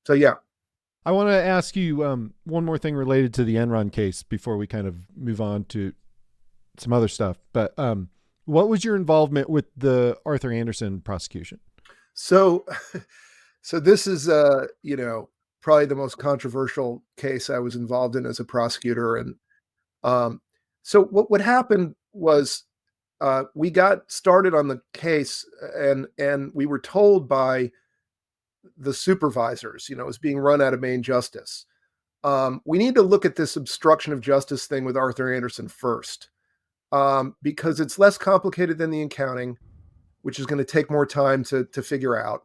Speaker 4: So yeah.
Speaker 2: I want to ask you one more thing related to the Enron case before we kind of move on to some other stuff. But what was your involvement with the Arthur Andersen prosecution?
Speaker 4: So this is probably the most controversial case I was involved in as a prosecutor. And so what happened was we got started on the case, and we were told by the supervisors, it was being run out of Main Justice. We need to look at this obstruction of justice thing with Arthur Andersen first, because it's less complicated than the accounting, which is going to take more time to figure out.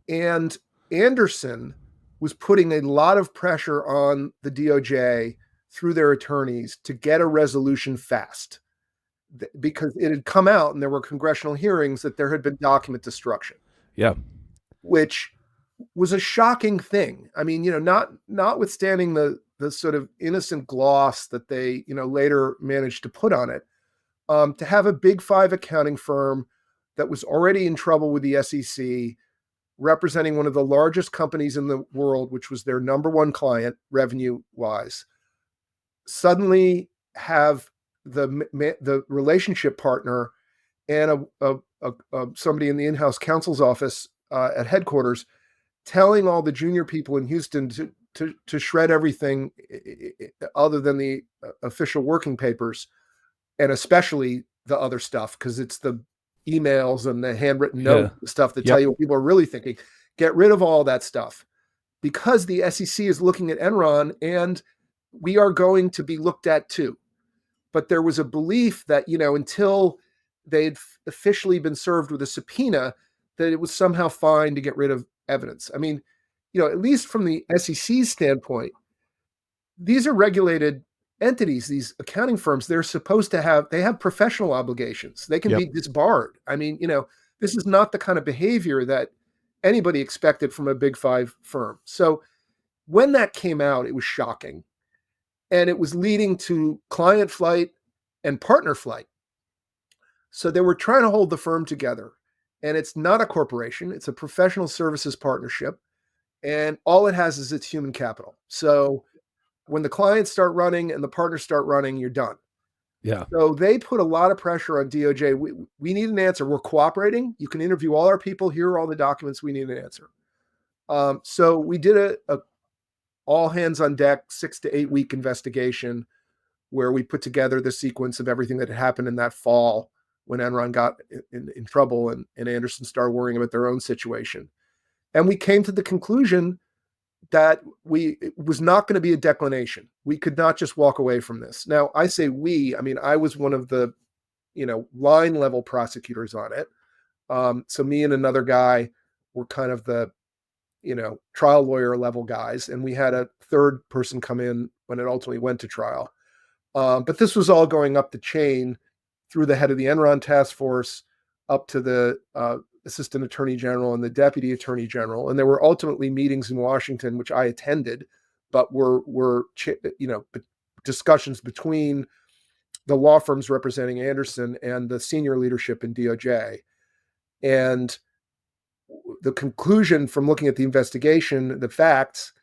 Speaker 4: And Andersen was putting a lot of pressure on the DOJ through their attorneys to get a resolution fast, because it had come out and there were congressional hearings that there had been document destruction.
Speaker 3: Yeah.
Speaker 4: Which was a shocking thing. Notwithstanding the the sort of innocent gloss that they, later managed to put on it. To have a big five accounting firm that was already in trouble with the SEC, representing one of the largest companies in the world, which was their number one client revenue-wise, suddenly have the relationship partner and somebody in the in-house counsel's office at headquarters telling all the junior people in Houston to shred everything other than the official working papers, and especially the other stuff, because it's the emails and the handwritten note stuff that tell you what people are really thinking. Get rid of all that stuff, because the SEC is looking at Enron and we are going to be looked at too. But there was a belief that, until they'd officially been served with a subpoena, that it was somehow fine to get rid of evidence. I mean, at least from the SEC's standpoint, these are regulated entities, these accounting firms. They're supposed to have professional obligations. They can be disbarred. I mean, this is not the kind of behavior that anybody expected from a big five firm. So when that came out, it was shocking. And it was leading to client flight and partner flight. So they were trying to hold the firm together. And it's not a corporation. It's a professional services partnership. And all it has is its human capital. So when the clients start running and the partners start running, you're done.
Speaker 3: Yeah.
Speaker 4: So they put a lot of pressure on DOJ. We need an answer. We're cooperating. You can interview all our people. Here are all the documents. We need an answer. So we did a all hands on deck 6 to 8 week investigation where we put together the sequence of everything that had happened in that fall when Enron got in trouble and Anderson started worrying about their own situation. And we came to the conclusion that it was not going to be a declination. We could not just walk away from this. Now, I say I mean, I was one of the, line level prosecutors on it. So me and another guy were kind of the, trial lawyer level guys. And we had a third person come in when it ultimately went to trial. But this was all going up the chain through the head of the Enron task force up to the assistant attorney general and the deputy attorney general. And there were ultimately meetings in Washington, which I attended, but were discussions between the law firms representing Anderson and the senior leadership in DOJ. And the conclusion from looking at the investigation, the facts,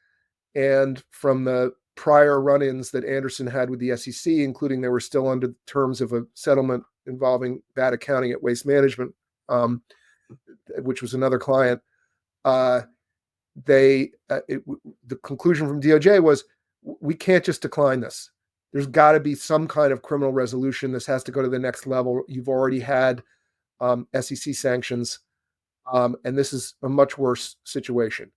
Speaker 4: and from the prior run-ins that Anderson had with the SEC, including they were still under terms of a settlement involving bad accounting at Waste Management, which was another client. The conclusion from DOJ was, we can't just decline this. There's got to be some kind of criminal resolution. This has to go to the next level. You've already had SEC sanctions. And this is a much worse situation.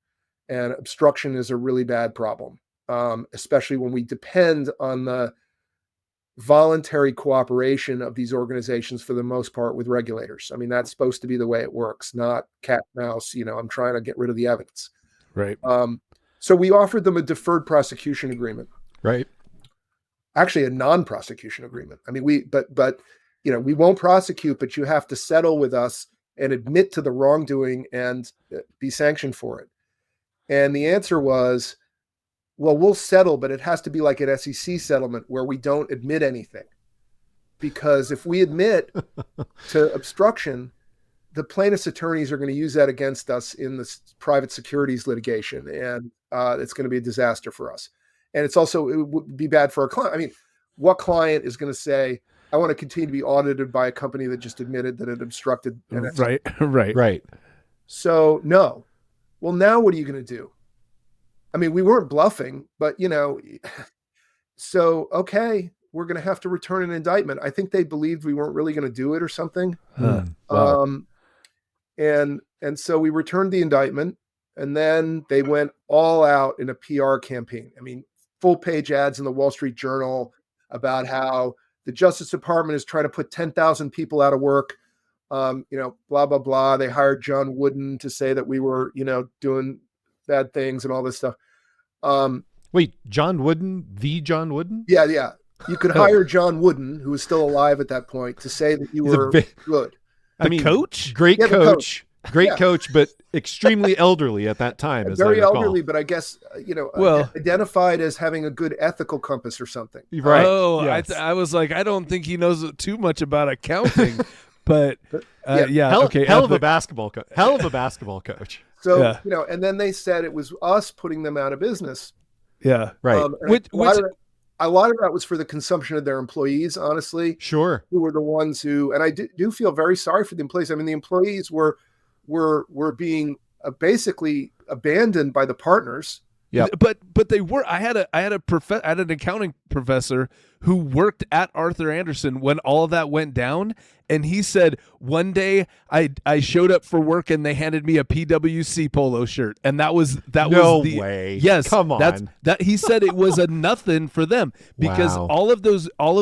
Speaker 4: And obstruction is a really bad problem, especially when we depend on the voluntary cooperation of these organizations for the most part with regulators. I mean, that's supposed to be the way it works, not cat and mouse. I'm trying to get rid of the evidence.
Speaker 3: Right.
Speaker 4: So we offered them a deferred prosecution agreement.
Speaker 2: Right.
Speaker 4: Actually, a non-prosecution agreement. I mean, we won't prosecute, but you have to settle with us and admit to the wrongdoing and be sanctioned for it. And the answer was, well, we'll settle, but it has to be like an SEC settlement where we don't admit anything. Because if we admit to obstruction, the plaintiff's attorneys are going to use that against us in the private securities litigation. And it's going to be a disaster for us. And it would be bad for our client. I mean, what client is going to say, I want to continue to be audited by a company that just admitted that it obstructed an SEC?
Speaker 2: Right.
Speaker 4: So no. Well, now what are you going to do? I mean, we weren't bluffing, but so, okay, we're going to have to return an indictment. I think they believed we weren't really going to do it or something.
Speaker 3: Wow.
Speaker 4: And so we returned the indictment, and then they went all out in a PR campaign. I mean, full page ads in the Wall Street Journal about how the Justice Department is trying to put 10,000 people out of work. Blah, blah, blah. They hired John Wooden to say that we were, doing bad things and all this stuff.
Speaker 2: Wait, John Wooden, the John Wooden?
Speaker 4: Yeah. You could hire John Wooden, who was still alive at that point, to say that you were good.
Speaker 3: The coach?
Speaker 2: Great
Speaker 4: Yeah,
Speaker 2: coach. Great
Speaker 4: Yeah.
Speaker 2: coach, but extremely elderly at that time, as
Speaker 4: Very
Speaker 2: I recall.
Speaker 4: elderly, but I guess,
Speaker 3: Well-
Speaker 4: identified as having a good ethical compass or something.
Speaker 2: Right.
Speaker 3: Oh,
Speaker 2: Yes.
Speaker 3: I was like, I don't think he knows too much about accounting, but yeah,
Speaker 2: Hell,
Speaker 3: okay.
Speaker 2: hell of a basketball coach. Hell of a basketball coach.
Speaker 4: So,
Speaker 3: Yeah.
Speaker 4: and then they said it was us putting them out of business.
Speaker 3: Yeah.
Speaker 2: Right.
Speaker 4: And
Speaker 3: Which-
Speaker 4: a lot of that was for the consumption of their employees, honestly,
Speaker 2: Sure.
Speaker 4: who were the ones who, and I do feel very sorry for the employees. I mean, the employees were being basically abandoned by the partners.
Speaker 2: Yep.
Speaker 3: But they were. I had an accounting professor who worked at Arthur Andersen when all of that went down, and he said one day I showed up for work and they handed me a PwC polo shirt, and that was
Speaker 2: No
Speaker 3: the
Speaker 2: way.
Speaker 3: Yes,
Speaker 2: Come on.
Speaker 3: that he said it was a nothing for them because
Speaker 2: Wow.
Speaker 3: all of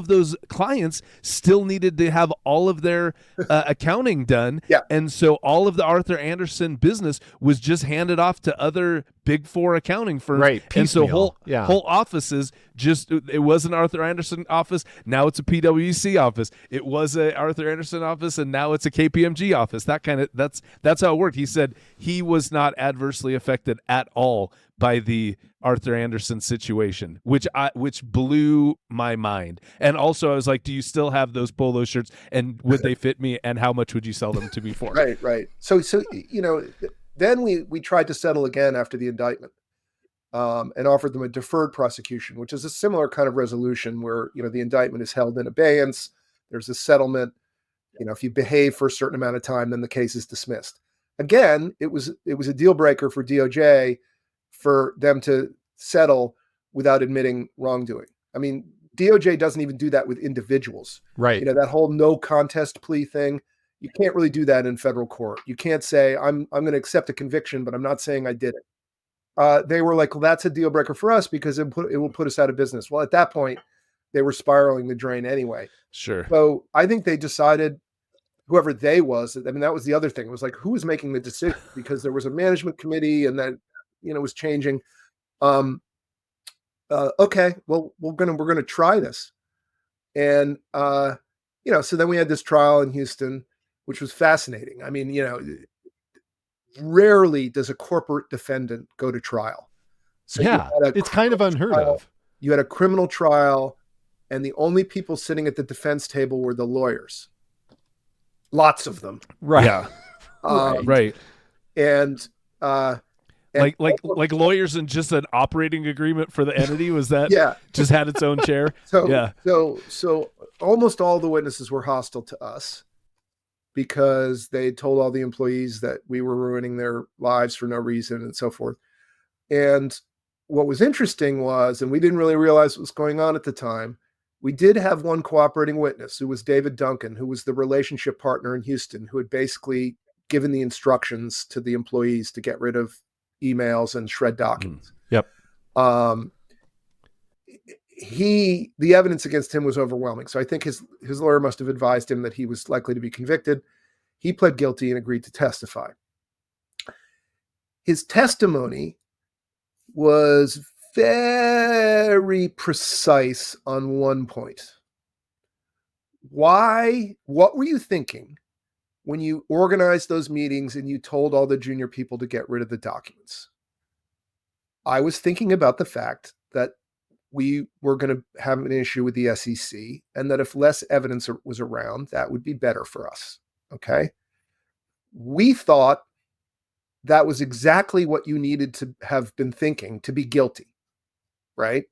Speaker 3: those clients still needed to have all of their accounting done,
Speaker 4: Yeah.
Speaker 3: and so all of the Arthur Andersen business was just handed off to other Big Four accounting firms,
Speaker 2: Right,
Speaker 3: and so
Speaker 2: piecemeal.
Speaker 3: whole offices it was an Arthur Andersen office, now it's a PwC office. It was a Arthur Andersen office, and now it's a KPMG office. That's how it worked. He said he was not adversely affected at all by the Arthur Andersen situation, which blew my mind. And also, I was like, "Do you still have those polo shirts? And would they fit me? And how much would you sell them to me for?"
Speaker 4: Right. So then we tried to settle again after the indictment, and offered them a deferred prosecution, which is a similar kind of resolution where the indictment is held in abeyance. There's a settlement. If you behave for a certain amount of time, then the case is dismissed. Again, it was a deal breaker for DOJ for them to settle without admitting wrongdoing. I mean, DOJ doesn't even do that with individuals.
Speaker 2: Right.
Speaker 4: That whole no contest plea thing. You can't really do that in federal court. You can't say I'm going to accept a conviction, but I'm not saying I did it. They were like, well, that's a deal breaker for us because it will put us out of business. Well, at that point, they were spiraling the drain anyway.
Speaker 3: Sure.
Speaker 4: So I think they decided, whoever they was, I mean, that was the other thing. It was like, who was making the decision? Because there was a management committee and that, was changing. Okay, well, we're going to try this. And, so then we had this trial in Houston, which was fascinating. I mean, rarely does a corporate defendant go to trial. So
Speaker 2: yeah, it's kind of unheard of.
Speaker 4: You had a criminal trial, and the only people sitting at the defense table were the lawyers. Lots of them.
Speaker 2: Right.
Speaker 3: Yeah. Right.
Speaker 4: And
Speaker 3: like lawyers in just an operating agreement for the entity, was that?
Speaker 4: Yeah.
Speaker 3: Just had its own chair.
Speaker 4: So
Speaker 3: yeah.
Speaker 4: So almost all the witnesses were hostile to us because they told all the employees that we were ruining their lives for no reason and so forth. And what was interesting was, and we didn't really realize what was going on at the time, we did have one cooperating witness who was David Duncan, who was the relationship partner in Houston, who had basically given the instructions to the employees to get rid of emails and shred documents.
Speaker 2: Yep.
Speaker 4: The evidence against him was overwhelming. So I think his lawyer must have advised him that he was likely to be convicted. He pled guilty and agreed to testify. His testimony was very precise on one point. What were you thinking when you organized those meetings and you told all the junior people to get rid of the documents? I was thinking about the fact that we were going to have an issue with the SEC and that if less evidence was around, that would be better for us. Okay. We thought that was exactly what you needed to have been thinking to be guilty. Right.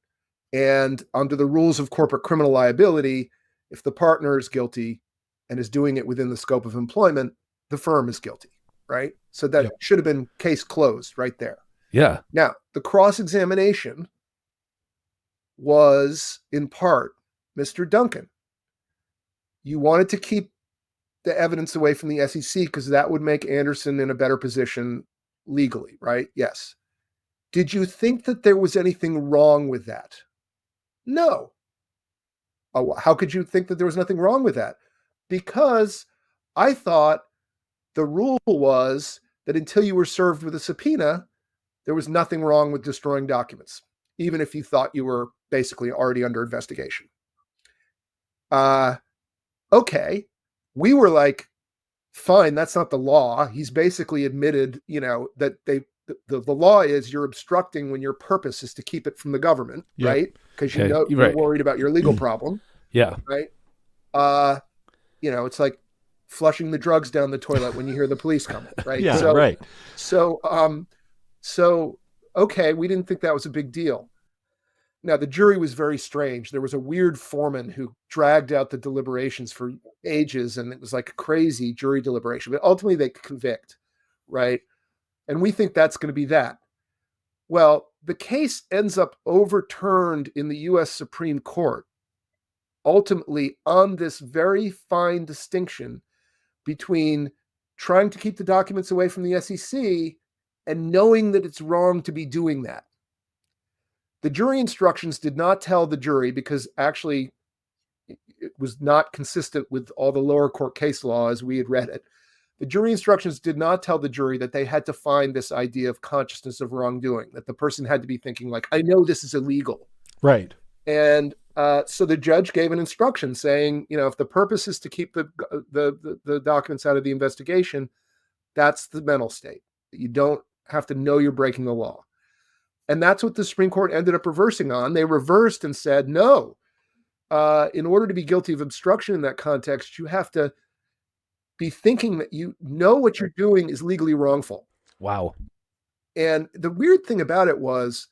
Speaker 4: And under the rules of corporate criminal liability, if the partner is guilty and is doing it within the scope of employment, the firm is guilty. Right. So that should have been case closed right there.
Speaker 3: Yeah.
Speaker 4: Now, the cross-examination was in part, Mr. Duncan, you wanted to keep the evidence away from the SEC because that would make Andersen in a better position legally, right? Yes. Did you think that there was anything wrong with that? No. Oh, how could you think that there was nothing wrong with that? Because I thought the rule was that until you were served with a subpoena, there was nothing wrong with destroying documents, even if you thought you were basically already under investigation. Okay. We were like, fine, that's not the law. He's basically admitted, that the law is you're obstructing when your purpose is to keep it from the government,
Speaker 2: Yep.
Speaker 4: right? Because
Speaker 3: Okay,
Speaker 4: you're
Speaker 3: right.
Speaker 4: worried about your legal problem,
Speaker 3: Yeah.
Speaker 4: right? It's like flushing the drugs down the toilet when you hear the police coming, right?
Speaker 2: Yeah,
Speaker 4: so,
Speaker 2: right.
Speaker 4: So, okay, we didn't think that was a big deal. Now, the jury was very strange. There was a weird foreman who dragged out the deliberations for ages, and it was like a crazy jury deliberation. But ultimately, they convict, right? And we think that's going to be that. Well, the case ends up overturned in the U.S. Supreme Court, ultimately on this very fine distinction between trying to keep the documents away from the SEC and knowing that it's wrong to be doing that. The jury instructions did not tell the jury, because actually it was not consistent with all the lower court case law as we had read it. The jury instructions did not tell the jury that they had to find this idea of consciousness of wrongdoing, that the person had to be thinking like, I know this is illegal.
Speaker 2: Right.
Speaker 4: And so the judge gave an instruction saying, if the purpose is to keep the documents out of the investigation, that's the mental state. You don't have to know you're breaking the law. And that's what the Supreme Court ended up reversing on. They reversed and said, no, in order to be guilty of obstruction in that context, you have to be thinking that you know what you're doing is legally wrongful.
Speaker 3: Wow.
Speaker 4: And the weird thing about it was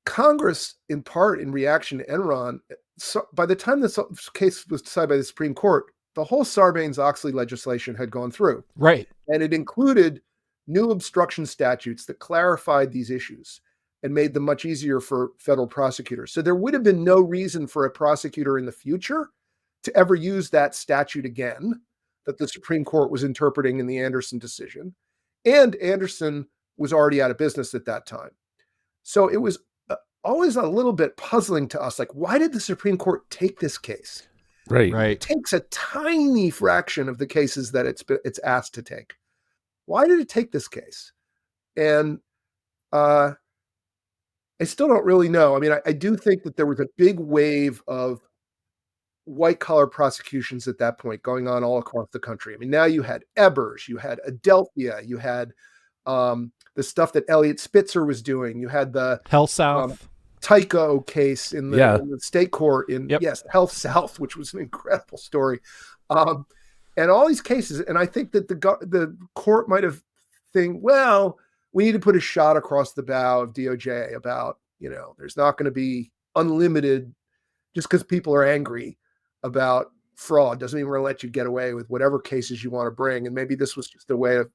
Speaker 4: Congress, in part in reaction to Enron, so by the time this case was decided by the Supreme Court, the whole Sarbanes-Oxley legislation had gone through.
Speaker 2: Right.
Speaker 4: And it included new obstruction statutes that clarified these issues and made them much easier for federal prosecutors. So there would have been no reason for a prosecutor in the future to ever use that statute again that the Supreme Court was interpreting in the Anderson decision. And Anderson was already out of business at that time. So it was always a little bit puzzling to us, like, why did the Supreme Court take this case?
Speaker 3: Right.
Speaker 4: It takes a tiny fraction of the cases that it's asked to take. Why did it take this case? And I still don't really know. I mean, I do think that there was a big wave of white-collar prosecutions at that point going on all across the country. I mean, now you had Ebers, you had Adelphia, you had the stuff that Elliot Spitzer was doing. You had the
Speaker 2: Health South.
Speaker 4: Tyco case in the state court Health South, which was an incredible story. And all these cases. And I think that the court might have think, well, we need to put a shot across the bow of DOJ about, there's not going to be unlimited, just because people are angry about fraud doesn't mean we're going to let you get away with whatever cases you want to bring. And maybe this was just a way of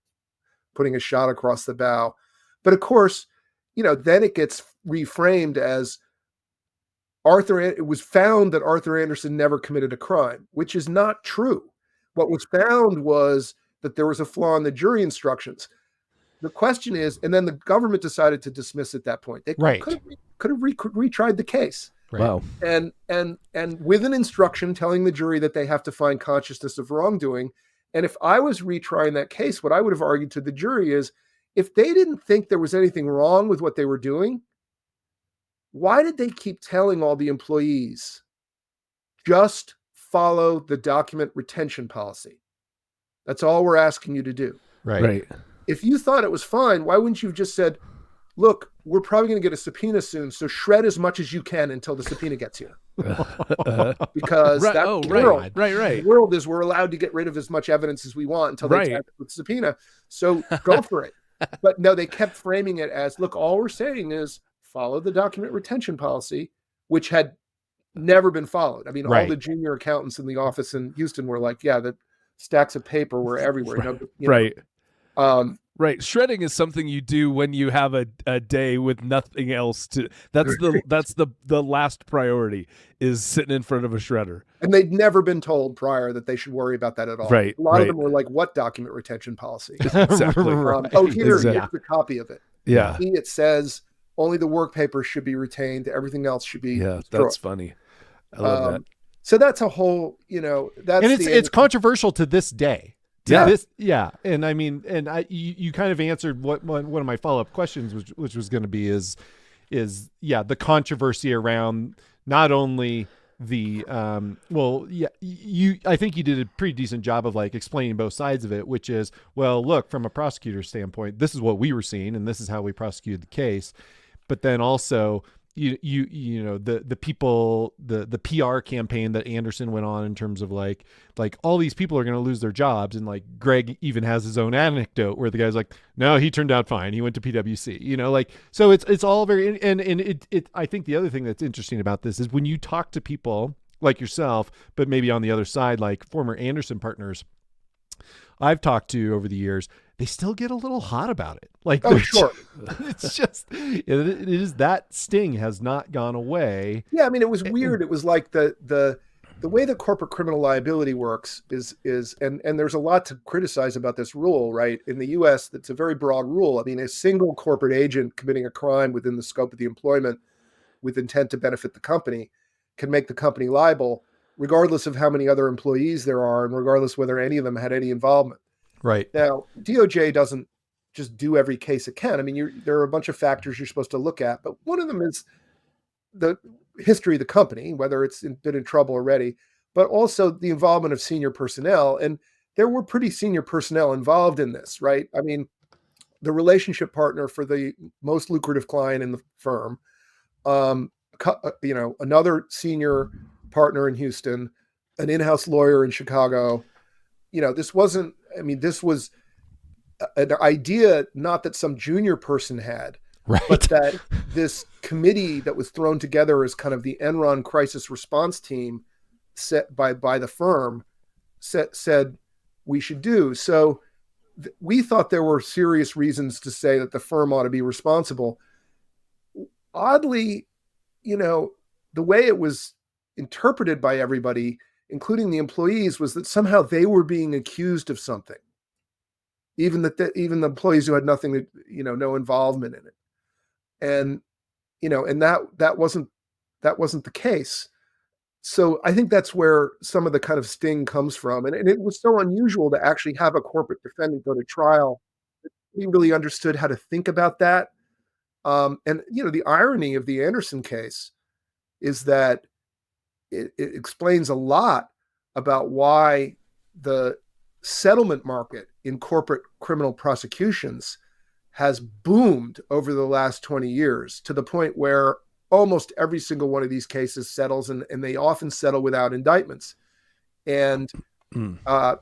Speaker 4: putting a shot across the bow. But of course, then it gets reframed as it was found that Arthur Anderson never committed a crime, which is not true. What was found was that there was a flaw in the jury instructions. The question is, and then the government decided to dismiss at that point. They could have retried the case.
Speaker 2: Right.
Speaker 3: Wow.
Speaker 4: And with an instruction telling the jury that they have to find consciousness of wrongdoing. And if I was retrying that case, what I would have argued to the jury is, if they didn't think there was anything wrong with what they were doing, why did they keep telling all the employees, just follow the document retention policy? That's all we're asking you to do.
Speaker 3: Right.
Speaker 4: If you thought it was fine, why wouldn't you have just said, look, we're probably going to get a subpoena soon, so shred as much as you can until the subpoena gets here. Because the world is we're allowed to get rid of as much evidence as we want until they tap with the subpoena. So go for it. But no, they kept framing it as, look, all we're saying is follow the document retention policy, which had never been followed. I mean, all the junior accountants in the office in Houston were like, yeah, the stacks of paper were everywhere.
Speaker 3: Right. Shredding is something you do when you have a day with nothing else to. That's the last priority, is sitting in front of a shredder. And
Speaker 4: they'd never been told prior that they should worry about that at all.
Speaker 3: Right.
Speaker 4: A lot of them were like, "What document retention policy?"
Speaker 3: Exactly.
Speaker 4: Here's a copy of it.
Speaker 3: Yeah.
Speaker 4: It says only the work papers should be retained. Everything else should be.
Speaker 3: Yeah,
Speaker 4: destroyed.
Speaker 3: that's funny. I love that.
Speaker 4: So that's a whole, that's
Speaker 2: and it's controversial to this day. And I mean, you kind of answered what one of my follow-up questions, which was going to be is the controversy around not only I think you did a pretty decent job of like explaining both sides of it, which is, well, look, from a prosecutor's standpoint, this is what we were seeing and this is how we prosecuted the case. But then also you know, the people, the PR campaign that Anderson went on in terms of like all these people are going to lose their jobs. And like Greg even has his own anecdote where the guy's like, no, he turned out fine. He went to PwC, you know, like, so it's all very, and it, I think the other thing that's interesting about this is when you talk to people like yourself, but maybe on the other side, like former Anderson partners I've talked to over the years, they still get a little hot about it. Like,
Speaker 4: oh, sure.
Speaker 2: It's just, it is that sting has not gone away.
Speaker 4: Yeah. I mean, it was weird. It was like the way that corporate criminal liability works is, and there's a lot to criticize about this rule, right? In the US, that's a very broad rule. I mean, a single corporate agent committing a crime within the scope of the employment with intent to benefit the company can make the company liable, regardless of how many other employees there are and regardless whether any of them had any involvement.
Speaker 2: Right.
Speaker 4: Now, DOJ doesn't just do every case it can. I mean, there are a bunch of factors you're supposed to look at, but one of them is the history of the company, whether it's been in trouble already, but also the involvement of senior personnel. And there were pretty senior personnel involved in this, right? I mean, the relationship partner for the most lucrative client in the firm, you know, another senior partner in Houston, an in-house lawyer in Chicago. You know, this was an idea, not that some junior person had,
Speaker 2: right,
Speaker 4: but that this committee that was thrown together as kind of the Enron crisis response team set by the firm said we should do. So we thought there were serious reasons to say that the firm ought to be responsible. Oddly, you know, the way it was interpreted by everybody, including the employees, was that somehow they were being accused of something, even the employees who had nothing to, you know, no involvement in it. And, you know, and that wasn't the case. So I think that's where some of the kind of sting comes from. And it was so unusual to actually have a corporate defendant go to trial. He really understood how to think about that. And, you know, the irony of the Anderson case is that it explains a lot about why the settlement market in corporate criminal prosecutions has boomed over the last 20 years to the point where almost every single one of these cases settles, and they often settle without indictments. And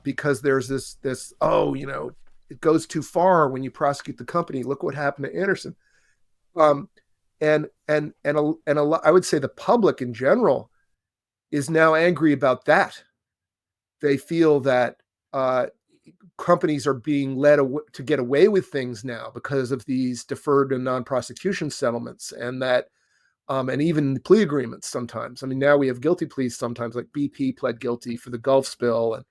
Speaker 4: because there's this, oh, you know, it goes too far when you prosecute the company. Look what happened to Anderson. And I would say the public in general is now angry about that. They feel that companies are being led to get away with things now because of these deferred and non-prosecution settlements, and that, and even plea agreements sometimes. I mean, now we have guilty pleas sometimes, like BP pled guilty for the Gulf spill,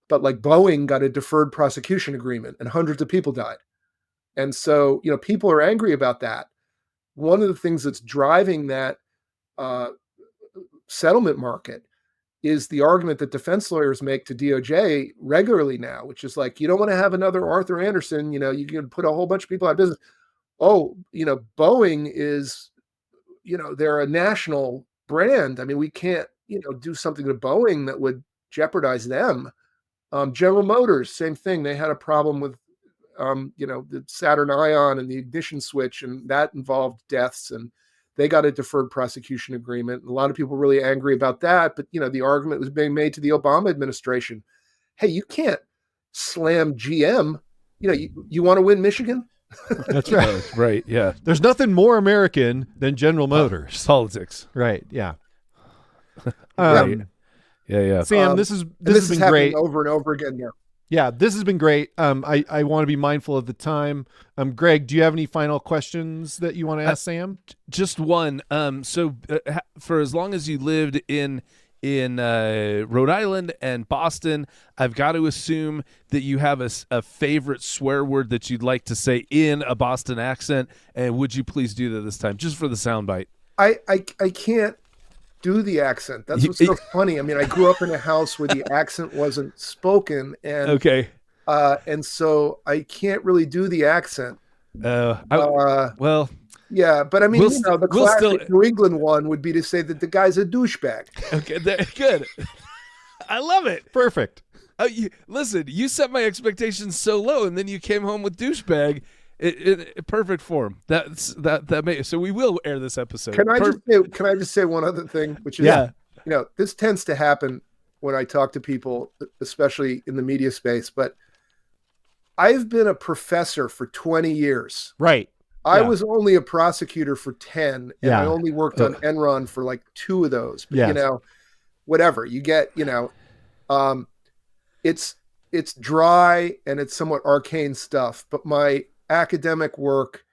Speaker 4: but like Boeing got a deferred prosecution agreement and hundreds of people died. And so, you know, people are angry about that. One of the things that's driving that settlement market is the argument that defense lawyers make to DOJ regularly now, which is like, you don't want to have another Arthur Anderson, you know, you can put a whole bunch of people out of business. Oh, you know, Boeing is, you know, they're a national brand. I mean, we can't, you know, do something to Boeing that would jeopardize them. General Motors, same thing. They had a problem with, you know, the Saturn Ion and the ignition switch, and that involved deaths, and they got a deferred prosecution agreement. And a lot of people were really angry about that. But, you know, the argument was being made to the Obama administration. Hey, you can't slam GM. You know, you want to win Michigan?
Speaker 2: That's right.
Speaker 3: Right. Yeah.
Speaker 2: There's nothing more American than General Motors.
Speaker 3: Politics.
Speaker 2: Right. Yeah.
Speaker 3: Right. Yeah.
Speaker 2: Sam, this has been great
Speaker 4: over and over again here.
Speaker 2: Yeah, this has been great. I want to be mindful of the time. Greg, do you have any final questions that you want to ask Sam?
Speaker 3: Just one. So for as long as you lived in Rhode Island and Boston, I've got to assume that you have a favorite swear word that you'd like to say in a Boston accent. And would you please do that this time, just for the soundbite?
Speaker 4: I can't do the accent. That's what's so funny. I mean, I grew up in a house where the accent wasn't spoken, and
Speaker 3: okay,
Speaker 4: and so I can't really do the accent.
Speaker 3: Well,
Speaker 4: Yeah, but I mean,
Speaker 3: We'll
Speaker 4: the
Speaker 3: we'll
Speaker 4: classic
Speaker 3: still-
Speaker 4: New England one would be to say that the guy's a douchebag.
Speaker 3: okay, good. I love it.
Speaker 2: Perfect.
Speaker 3: Listen, you set my expectations so low, and then you came home with douchebag. Perfect form. So we will air this episode.
Speaker 4: Can I just say one other thing, which is, this tends to happen when I talk to people, especially in the media space, but I've been a professor for 20 years.
Speaker 2: Right.
Speaker 4: I was only a prosecutor for 10, and I
Speaker 2: Yeah.
Speaker 4: only worked on Enron for like 2 of those. But,
Speaker 2: Yes.
Speaker 4: whatever you get, it's dry and it's somewhat arcane stuff. But my academic work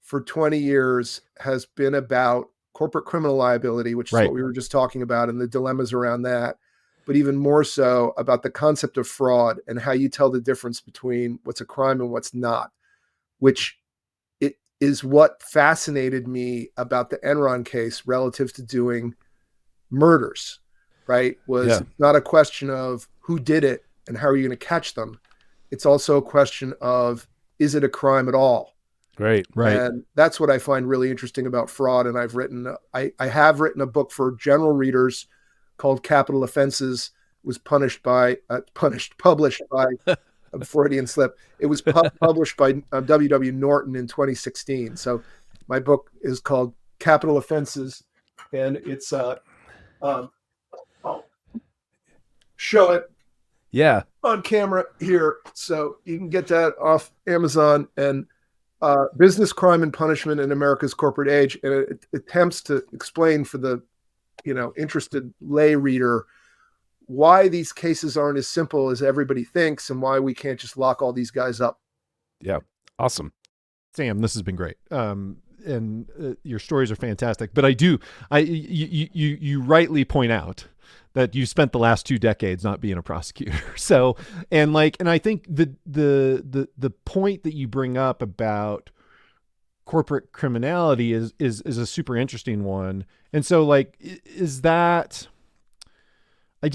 Speaker 4: for 20 years has been about corporate criminal liability, which is
Speaker 2: Right.
Speaker 4: what we were just talking about, and the dilemmas around that. But even more so about the concept of fraud and how you tell the difference between what's a crime and what's not, which it is what fascinated me about the Enron case relative to doing murders, right? Was not a question of who did it and how are you going to catch them. It's also a question of, is it a crime at all?
Speaker 3: Right.
Speaker 4: And that's what I find really interesting about fraud. And I have written a book for general readers called Capital Offenses. It was published by a Freudian slip. It was published by W.W. Norton in 2016. So my book is called Capital Offenses, and it's I'll show it on camera here, so you can get that off Amazon. And Business, Crime, and Punishment in America's Corporate Age, and it attempts to explain for the interested lay reader why these cases aren't as simple as everybody thinks, and why we can't just lock all these guys up.
Speaker 3: Yeah, awesome.
Speaker 2: Sam, this has been great. And your stories are fantastic. But you rightly point out that you spent the last 2 decades not being a prosecutor. So, and I think the point that you bring up about corporate criminality is a super interesting one. And so is that, I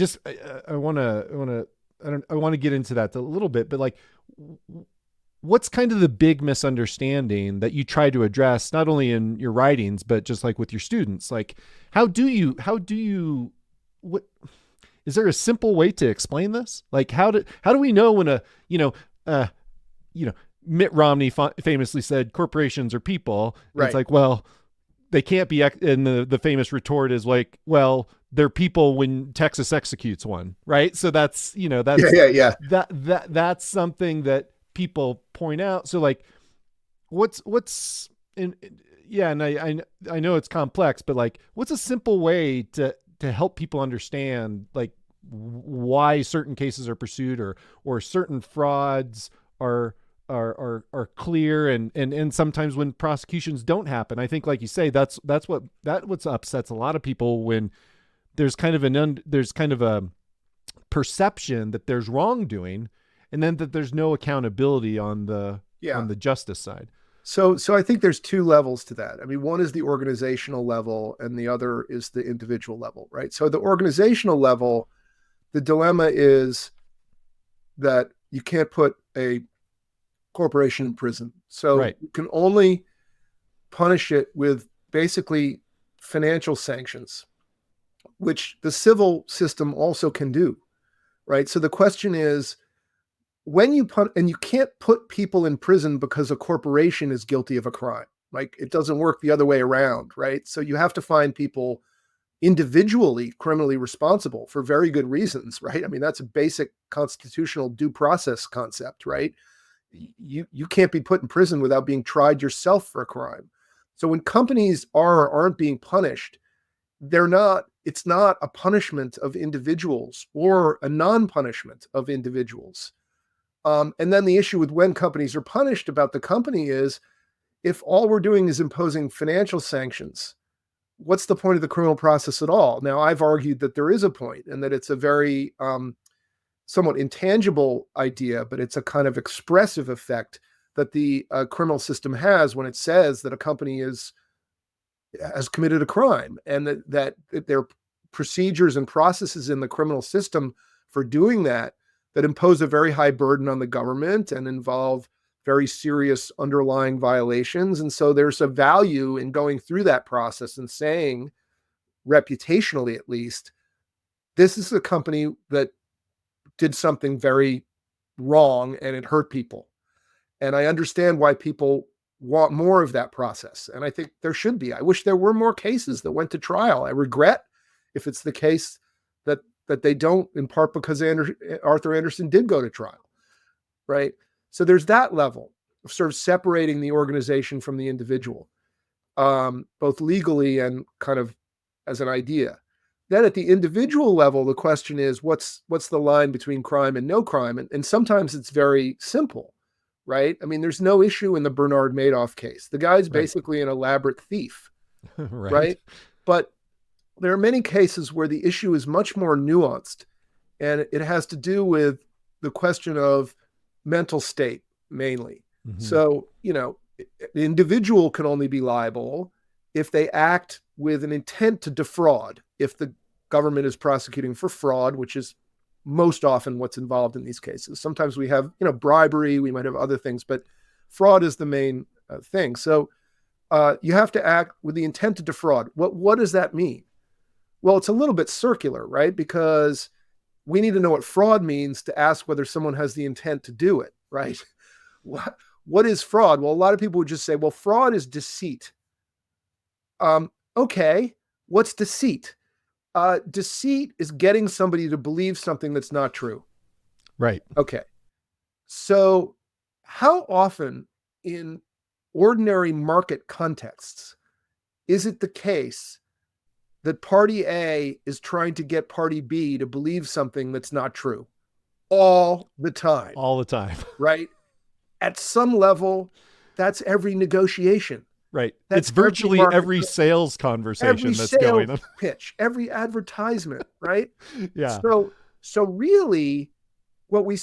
Speaker 2: want to get into that a little bit, but what's kind of the big misunderstanding that you try to address, not only in your writings, but just with your students? How do you, what, is there a simple way to explain this? How do we know when Mitt Romney famously said corporations are people.
Speaker 4: Right.
Speaker 2: It's well, they can't be. And the famous retort is well, they're people when Texas executes one. Right. So that's, that's something that people point out. So what's in, and I know it's complex, but what's a simple way to help people understand why certain cases are pursued or certain frauds are clear and sometimes when prosecutions don't happen? I think, like you say, that's what upsets a lot of people, when there's kind of a perception that there's wrongdoing, and then that there's no accountability on the justice side.
Speaker 4: So I think there's 2 levels to that. I mean, one is the organizational level and the other is the individual level, right? So the organizational level, the dilemma is that you can't put a corporation in prison. So you can only punish it with basically financial sanctions, which the civil system also can do, right? So the question is, when you and you can't put people in prison because a corporation is guilty of a crime. It doesn't work the other way around, right? So you have to find people individually criminally responsible for very good reasons, right? I mean, that's a basic constitutional due process concept, right? You can't be put in prison without being tried yourself for a crime. So when companies are or aren't being punished, it's not a punishment of individuals or a non-punishment of individuals. And then the issue with when companies are punished about the company is, if all we're doing is imposing financial sanctions, what's the point of the criminal process at all? Now, I've argued that there is a point, and that it's a very somewhat intangible idea, but it's a kind of expressive effect that the criminal system has when it says that a company has committed a crime, and that there are procedures and processes in the criminal system for doing that impose a very high burden on the government and involve very serious underlying violations. And so there's a value in going through that process and saying, reputationally at least, this is a company that did something very wrong and it hurt people. And I understand why people want more of that process. And I think there should be. I wish there were more cases that went to trial. I regret if it's the case that they don't, in part because Arthur Andersen did go to trial, right? So there's that level of sort of separating the organization from the individual, both legally and kind of as an idea. Then at the individual level, the question is, what's the line between crime and no crime? And sometimes it's very simple, right? I mean, there's no issue in the Bernard Madoff case. The guy's basically an elaborate thief, right? But there are many cases where the issue is much more nuanced, and it has to do with the question of mental state mainly. Mm-hmm. So, the individual can only be liable if they act with an intent to defraud. If the government is prosecuting for fraud, which is most often what's involved in these cases. Sometimes we have, bribery, we might have other things, but fraud is the main thing. So you have to act with the intent to defraud. What does that mean? Well, it's a little bit circular, right? Because we need to know what fraud means to ask whether someone has the intent to do it, right? What is fraud? Well, a lot of people would just say, well, fraud is deceit. Okay, what's deceit? Deceit is getting somebody to believe something that's not true.
Speaker 2: Right.
Speaker 4: Okay. So how often in ordinary market contexts is it the case that party A is trying to get party B to believe something that's not true? All the time.
Speaker 2: All the time.
Speaker 4: Right? At some level, that's every negotiation.
Speaker 2: Right.
Speaker 4: That's
Speaker 2: it's virtually every sales conversation that's going on.
Speaker 4: Pitch, every advertisement, right?
Speaker 2: Yeah.
Speaker 4: So really what we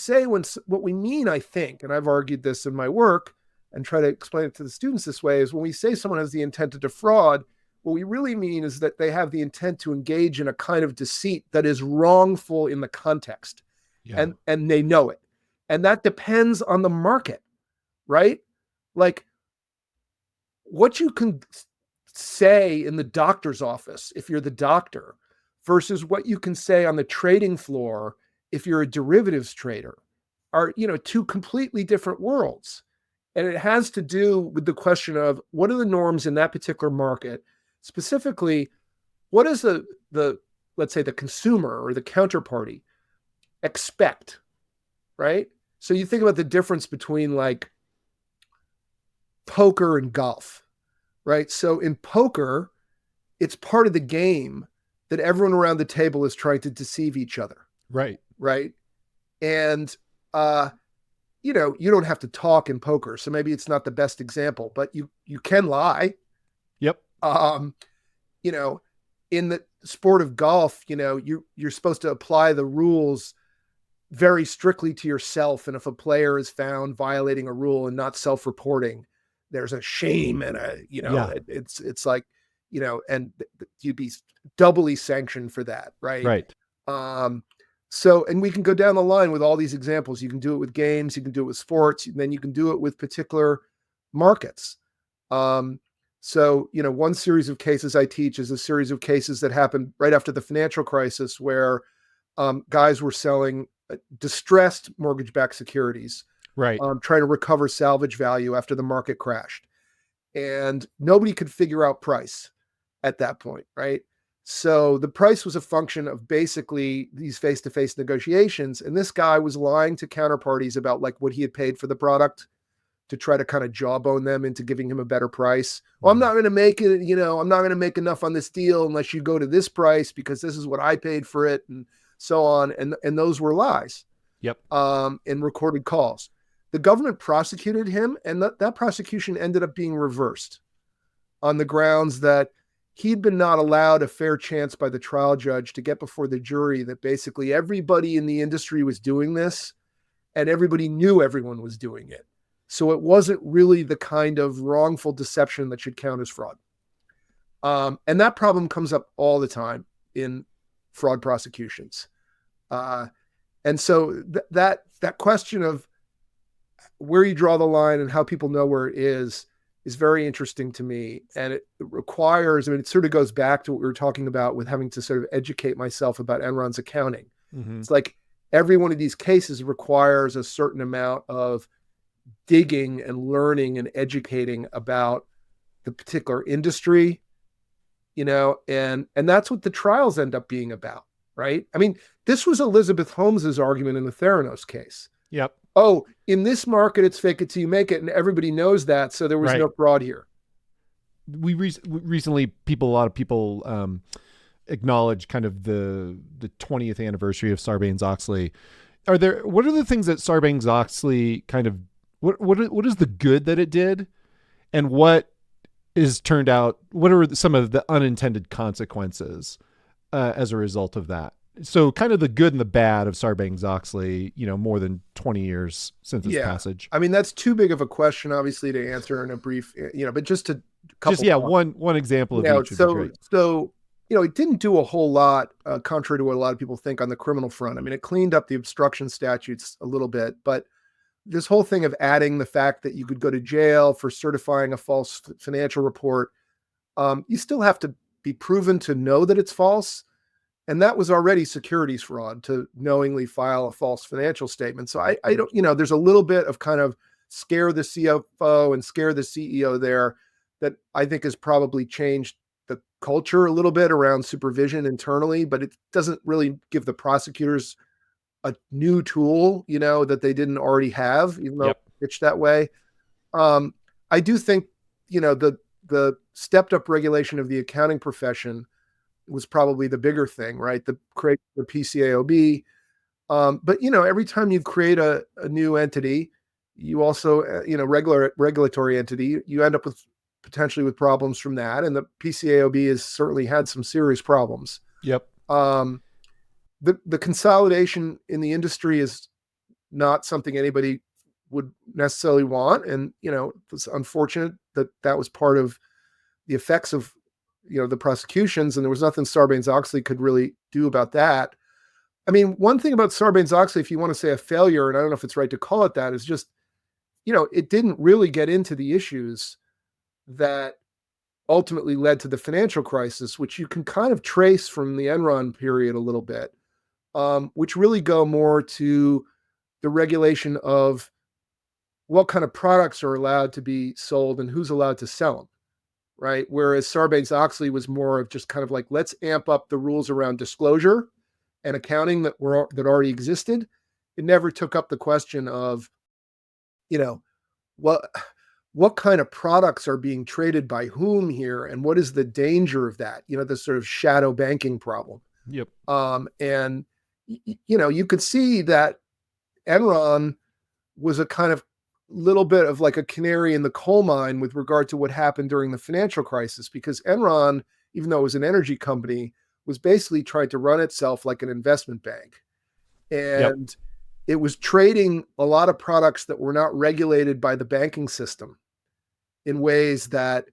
Speaker 4: mean, I think, and I've argued this in my work and try to explain it to the students this way, is when we say someone has the intent to defraud, what we really mean is that they have the intent to engage in a kind of deceit that is wrongful in the context. Yeah. And they know it. And that depends on the market, right? Like, what you can say in the doctor's office if you're the doctor versus what you can say on the trading floor if you're a derivatives trader are, two completely different worlds. And it has to do with the question of what are the norms in that particular market? Specifically, what does the let's say the consumer or the counterparty expect, right? So you think about the difference between like poker and golf, right? So in poker, it's part of the game that everyone around the table is trying to deceive each other.
Speaker 2: Right.
Speaker 4: Right. And, you don't have to talk in poker. So maybe it's not the best example, but you can lie.
Speaker 2: Yep.
Speaker 4: In the sport of golf, you're supposed to apply the rules very strictly to yourself. And if a player is found violating a rule and not self-reporting, there's a shame and it's like, and you'd be doubly sanctioned for that. Right.
Speaker 2: Right.
Speaker 4: So, and we can go down the line with all these examples. You can do it with games, you can do it with sports, and then you can do it with particular markets. So, one series of cases I teach is a series of cases that happened right after the financial crisis where guys were selling distressed mortgage-backed securities.
Speaker 2: Right.
Speaker 4: Trying to recover salvage value after the market crashed. And nobody could figure out price at that point, right? So the price was a function of basically these face-to-face negotiations. And this guy was lying to counterparties about like what he had paid for the product to try to kind of jawbone them into giving him a better price. Well, I'm not going to make it, I'm not going to make enough on this deal unless you go to this price because this is what I paid for it and so on. And those were lies.
Speaker 2: Yep.
Speaker 4: In recorded calls. The government prosecuted him, and that prosecution ended up being reversed on the grounds that he'd been not allowed a fair chance by the trial judge to get before the jury that basically everybody in the industry was doing this and everybody knew everyone was doing it. So it wasn't really the kind of wrongful deception that should count as fraud. And that problem comes up all the time in fraud prosecutions. And so that question of where you draw the line and how people know where it is very interesting to me. And it requires, I mean, it sort of goes back to what we were talking about with having to sort of educate myself about Enron's accounting.
Speaker 2: Mm-hmm.
Speaker 4: It's like every one of these cases requires a certain amount of digging and learning and educating about the particular industry, and that's what the trials end up being about, right? I mean, this was Elizabeth Holmes's argument in the Theranos case.
Speaker 2: Yep.
Speaker 4: Oh, in this market, it's fake it till you make it, and everybody knows that, so there was no fraud here.
Speaker 2: We recently, a lot of people acknowledge kind of the 20th anniversary of Sarbanes-Oxley. What are the things that Sarbanes-Oxley kind of, what is the good that it did, and what is turned out? What are some of the unintended consequences as a result of that? So kind of the good and the bad of Sarbanes-Oxley, more than 20 years since its passage.
Speaker 4: I mean, that's too big of a question, obviously, to answer in a brief, but just a couple.
Speaker 2: One example of each would be great.
Speaker 4: So, it didn't do a whole lot, contrary to what a lot of people think on the criminal front. I mean, it cleaned up the obstruction statutes a little bit, but this whole thing of adding the fact that you could go to jail for certifying a false financial report, you still have to be proven to know that it's false. And that was already securities fraud to knowingly file a false financial statement. So I don't, there's a little bit of kind of scare the CFO and scare the CEO there that I think has probably changed the culture a little bit around supervision internally, but it doesn't really give the prosecutors a new tool, that they didn't already have, even though it's pitched that way. I do think, the stepped up regulation of the accounting profession was probably the bigger thing, right? The PCAOB. But, every time you create a new entity, you also, regulatory entity, you end up potentially with problems from that. And the PCAOB has certainly had some serious problems.
Speaker 2: Yep.
Speaker 4: The consolidation in the industry is not something anybody would necessarily want. And, it's unfortunate that was part of the effects of, the prosecutions, and there was nothing Sarbanes-Oxley could really do about that. I mean, one thing about Sarbanes-Oxley, if you want to say a failure, and I don't know if it's right to call it that, is just, it didn't really get into the issues that ultimately led to the financial crisis, which you can kind of trace from the Enron period a little bit, which really go more to the regulation of what kind of products are allowed to be sold and who's allowed to sell them. Right. Whereas Sarbanes-Oxley was more of just kind of like, let's amp up the rules around disclosure and accounting that already existed. It never took up the question of, what kind of products are being traded by whom here, and what is the danger of that? This sort of shadow banking problem.
Speaker 2: Yep.
Speaker 4: And you could see that Enron was a kind of little bit of like a canary in the coal mine with regard to what happened during the financial crisis, because Enron, even though it was an energy company, was basically trying to run itself like an investment bank. And it was trading a lot of products that were not regulated by the banking system in ways that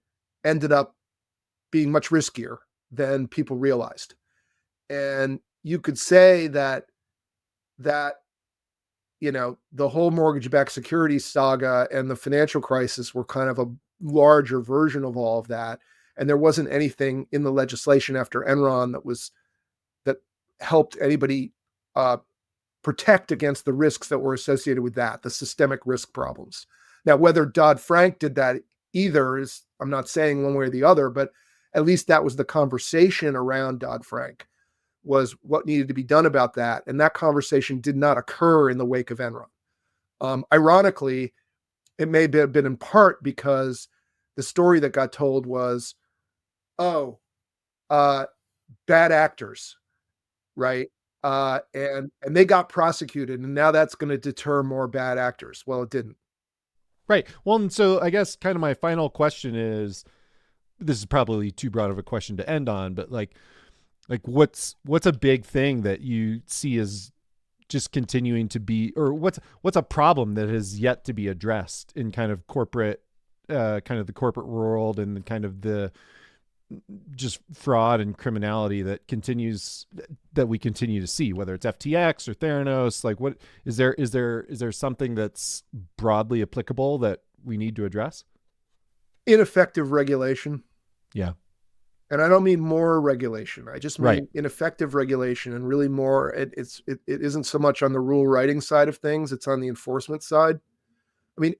Speaker 4: ended up being much riskier than people realized. And you could say that the whole mortgage-backed securities saga and the financial crisis were kind of a larger version of all of that. And there wasn't anything in the legislation after Enron that helped anybody protect against the risks that were associated with that, the systemic risk problems. Now, whether Dodd-Frank did that either is, I'm not saying one way or the other, but at least that was the conversation around Dodd-Frank, was what needed to be done about that. And that conversation did not occur in the wake of Enron. Ironically, it may have been in part because the story that got told was, bad actors, right? And they got prosecuted, and now that's going to deter more bad actors. Well, it didn't.
Speaker 2: Right. Well, and so I guess kind of my final question is, this is probably too broad of a question to end on, but like what's a big thing that you see as just continuing to be, or what's a problem that has yet to be addressed in kind of corporate, kind of the corporate world, and kind of the just fraud and criminality that we continue to see, whether it's FTX or Theranos. Like, what is there something that's broadly applicable that we need to address?
Speaker 4: Ineffective regulation.
Speaker 2: Yeah.
Speaker 4: And I don't mean more regulation. I just mean
Speaker 2: Right.
Speaker 4: ineffective regulation, and really more. It isn't so much on the rule writing side of things. It's on the enforcement side. I mean,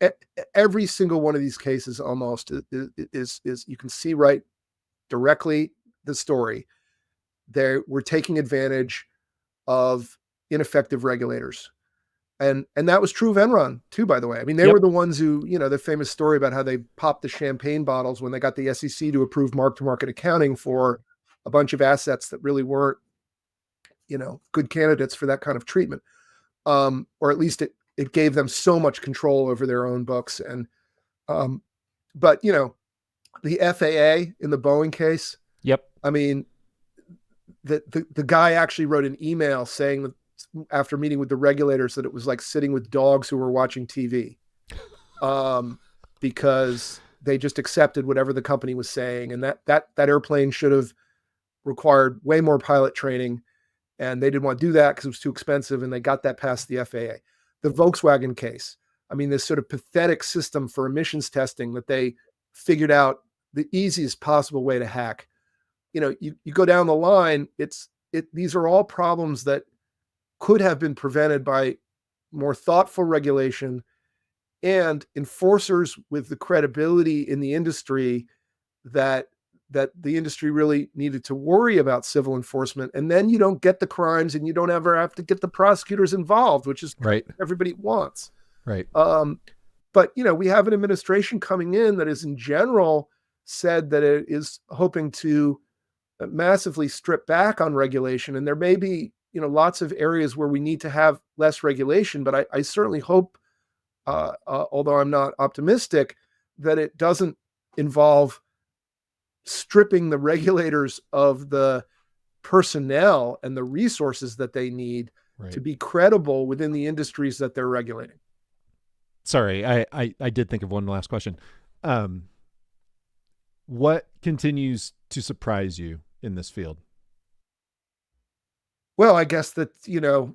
Speaker 4: every single one of these cases almost is you can see right directly the story. We're taking advantage of ineffective regulators. And that was true of Enron too, by the way. I mean, they were the ones who, the famous story about how they popped the champagne bottles when they got the SEC to approve mark-to-market accounting for a bunch of assets that really weren't, good candidates for that kind of treatment. Or at least it gave them so much control over their own books. And, but the FAA in the Boeing case.
Speaker 2: Yep.
Speaker 4: I mean, the guy actually wrote an email saying that after meeting with the regulators that it was like sitting with dogs who were watching TV, because they just accepted whatever the company was saying. And that airplane should have required way more pilot training, and they didn't want to do that because it was too expensive. And they got that past the FAA. The Volkswagen case. I mean, this sort of pathetic system for emissions testing that they figured out the easiest possible way to hack. You go down the line, these are all problems that could have been prevented by more thoughtful regulation and enforcers with the credibility in the industry that the industry really needed to worry about civil enforcement. And then you don't get the crimes, and you don't ever have to get the prosecutors involved, which is
Speaker 2: right.
Speaker 4: what everybody wants.
Speaker 2: Right.
Speaker 4: But we have an administration coming in that is in general said that it is hoping to massively strip back on regulation. And there may be, lots of areas where we need to have less regulation, but I certainly hope, although I'm not optimistic, that it doesn't involve stripping the regulators of the personnel and the resources that they need to be credible within the industries that they're regulating.
Speaker 2: Sorry, I did think of one last question. What continues to surprise you in this field?
Speaker 4: Well, I guess that, the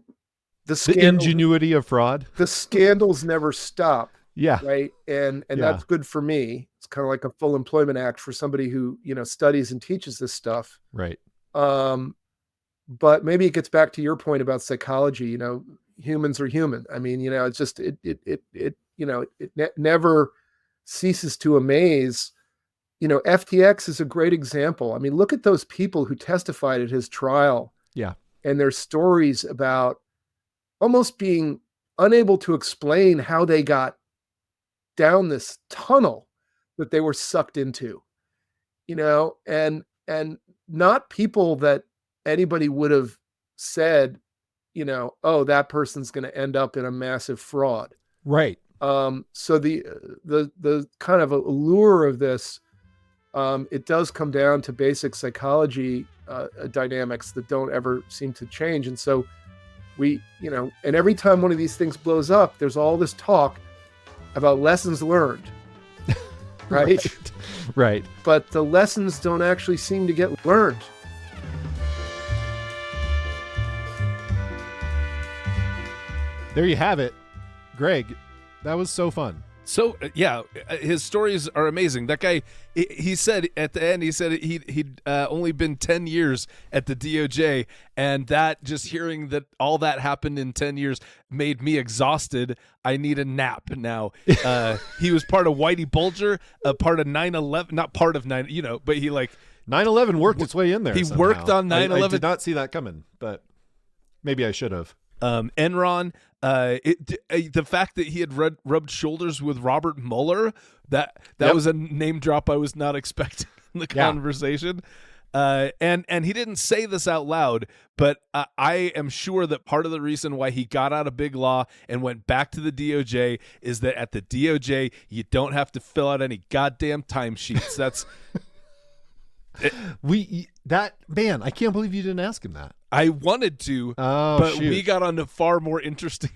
Speaker 2: ingenuity of fraud.
Speaker 4: The scandals never stop.
Speaker 2: Yeah.
Speaker 4: Right. And that's good for me. It's kind of like a full employment act for somebody who, studies and teaches this stuff.
Speaker 2: Right.
Speaker 4: But maybe it gets back to your point about psychology. Humans are human. I mean, it's just, it never ceases to amaze. FTX is a great example. I mean, look at those people who testified at his trial.
Speaker 2: Yeah.
Speaker 4: And their stories about almost being unable to explain how they got down this tunnel that they were sucked into, and not people that anybody would have said, oh, that person's going to end up in a massive fraud.
Speaker 2: Right.
Speaker 4: So the kind of allure of this, it does come down to basic psychology dynamics that don't ever seem to change. And so we, and every time one of these things blows up, there's all this talk about lessons learned, right?
Speaker 2: Right.
Speaker 4: But the lessons don't actually seem to get learned.
Speaker 2: There you have it. Greg, that was so fun.
Speaker 3: So, his stories are amazing. That guy, he said at the end, he'd only been 10 years at the DOJ, and that just hearing that all that happened in 10 years made me exhausted. I need a nap now. He was part of Whitey Bulger, part of 9/11, not part of 9, but he
Speaker 2: 9/11 worked its way in there.
Speaker 3: He
Speaker 2: somehow.
Speaker 3: worked on 9/11.
Speaker 2: I did not see that coming, but maybe I should have.
Speaker 3: Enron, the fact that he had rubbed shoulders with Robert Mueller, that was a name drop I was not expecting in the conversation. And he didn't say this out loud, but I am sure that part of the reason why he got out of big law and went back to the DOJ is that at the DOJ you don't have to fill out any goddamn timesheets. That's
Speaker 2: I can't believe you didn't ask him that.
Speaker 3: I wanted to, but we got on to far more interesting.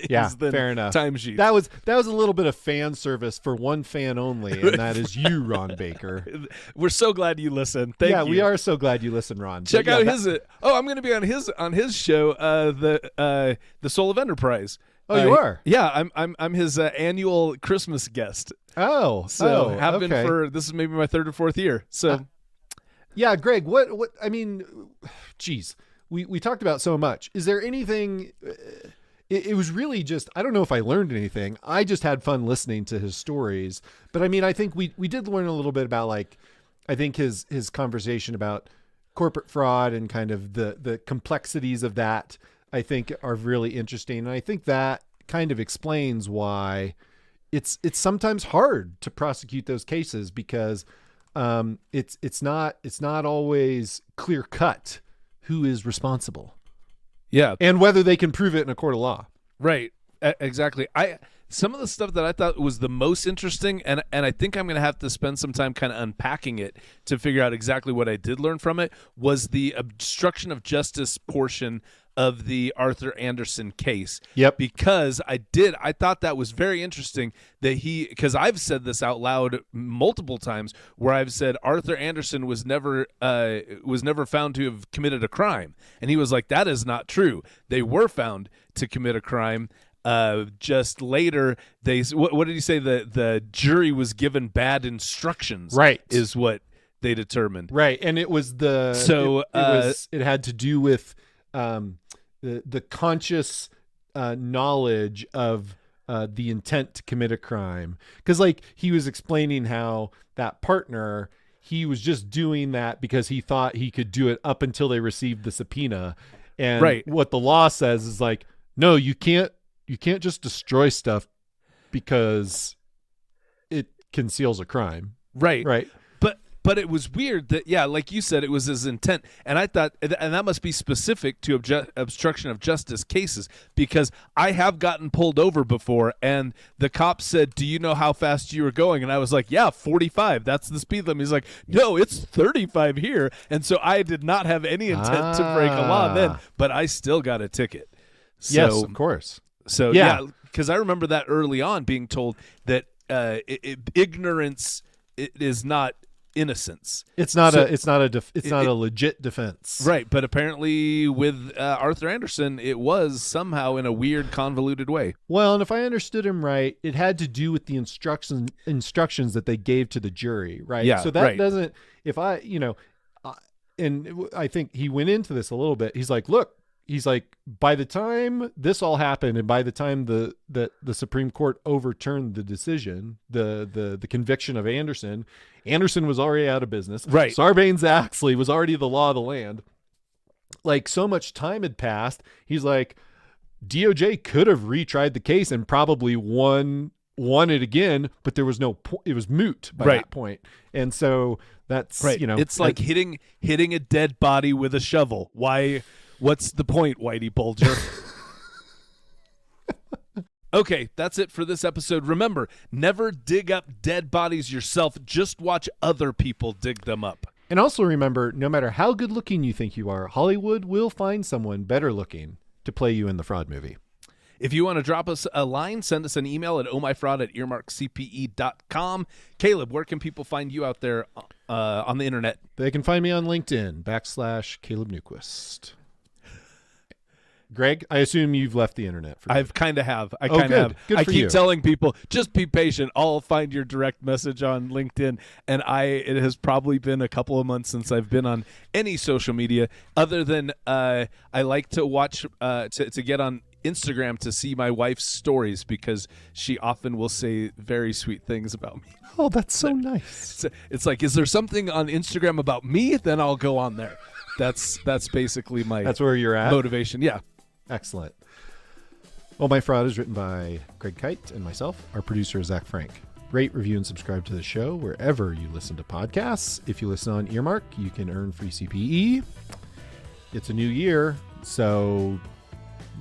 Speaker 2: Yeah,
Speaker 3: than
Speaker 2: fair enough.
Speaker 3: timesheets.
Speaker 2: That was a little bit of fan service for one fan only, and that is you, Ron Baker.
Speaker 3: We're so glad you listen. Thank you.
Speaker 2: We are so glad you listen, Ron.
Speaker 3: Check
Speaker 2: But
Speaker 3: out
Speaker 2: yeah,
Speaker 3: his. I'm going to be on his show, the Soul of Enterprise.
Speaker 2: Oh, you are?
Speaker 3: Yeah, I'm his annual Christmas guest.
Speaker 2: Oh,
Speaker 3: Have been
Speaker 2: okay.
Speaker 3: for, this is maybe my third or fourth year. So
Speaker 2: yeah, Greg, what I mean, geez, we talked about so much. Is there anything? It was really just, I don't know if I learned anything. I just had fun listening to his stories. But I mean, I think we did learn a little bit about, like, I think his conversation about corporate fraud and kind of the complexities of that, I think, are really interesting. And I think that kind of explains why it's sometimes hard to prosecute those cases, because it's not always clear cut who is responsible.
Speaker 3: yeah,
Speaker 2: And whether they can prove it in a court of law.
Speaker 3: right, exactly. Some of the stuff that I thought was the most interesting, and I think I'm going to have to spend some time kind of unpacking it to figure out exactly what I did learn from it, was the obstruction of justice portion of the Arthur Anderson case.
Speaker 2: Yep.
Speaker 3: Because I thought that was very interesting that because I've said this out loud multiple times, where I've said Arthur Anderson was never found to have committed a crime. And he was like, that is not true. They were found to commit a crime. Just later, what did he say? The jury was given bad instructions.
Speaker 2: Right.
Speaker 3: Is what they determined.
Speaker 2: Right. And it was it had to do with the conscious knowledge of the intent to commit a crime. Because, like, he was explaining how that partner, he was just doing that because he thought he could do it up until they received the subpoena. And
Speaker 3: right.
Speaker 2: What the law says is, like, no, you can't just destroy stuff because it conceals a crime.
Speaker 3: Right.
Speaker 2: Right.
Speaker 3: But it was weird that, yeah, like you said, it was his intent. And I thought, and that must be specific to obstruction of justice cases, because I have gotten pulled over before, and the cop said, do you know how fast you were going? And I was like, yeah, 45. That's the speed limit. He's like, no, it's 35 here. And so I did not have any intent to break a law then, but I still got a ticket. So,
Speaker 2: yes, of course.
Speaker 3: So, yeah, because I remember that early on being told that ignorance is not innocence.
Speaker 2: It's not a legit defense.
Speaker 3: Right, but apparently with Arthur Anderson, it was somehow in a weird, convoluted way.
Speaker 2: Well, and if I understood him right, it had to do with the instructions that they gave to the jury, right?
Speaker 3: Yeah,
Speaker 2: so that
Speaker 3: right.
Speaker 2: doesn't, if I, and I think he went into this a little bit. He's like, look, by the time this all happened, and by the time the Supreme Court overturned the decision, the conviction of Anderson was already out of business.
Speaker 3: Right.
Speaker 2: Sarbanes-Oxley was already the law of the land. Like, so much time had passed. He's like, DOJ could have retried the case and probably won it again, but there was no it was moot by that point. And so that's
Speaker 3: right. It's like hitting a dead body with a shovel. Why? What's the point, Whitey Bulger? Okay, that's it for this episode. Remember, never dig up dead bodies yourself. Just watch other people dig them up.
Speaker 2: And also remember, no matter how good looking you think you are, Hollywood will find someone better looking to play you in the fraud movie.
Speaker 3: If you want to drop us a line, send us an email at ohmyfraud@earmarkcpe.com. Caleb, where can people find you out there on the internet?
Speaker 2: They can find me on LinkedIn, /Caleb Newquist. Greg, I assume you've left the internet. For
Speaker 3: I've kind of have. I keep telling people, just be patient. I'll find your direct message on LinkedIn. And it has probably been a couple of months since I've been on any social media, other than I like to watch, to get on Instagram to see my wife's stories, because she often will say very sweet things about me.
Speaker 2: Oh, that's so nice.
Speaker 3: It's like, is there something on Instagram about me? Then I'll go on there. That's basically that's
Speaker 2: where you're at.
Speaker 3: Motivation. Yeah.
Speaker 2: Excellent. Well, My Fraud is written by Greg Kyte and myself. Our producer is Zach Frank. Rate, review, and subscribe to the show wherever you listen to podcasts. If you listen on Earmark, you can earn free CPE. It's a new year, so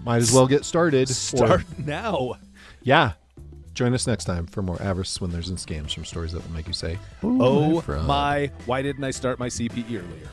Speaker 2: might as well get started.
Speaker 3: Start now.
Speaker 2: Yeah. Join us next time for more avarice, swindlers, and scams from stories that will make you say,
Speaker 3: oh my, why didn't I start my CPE earlier?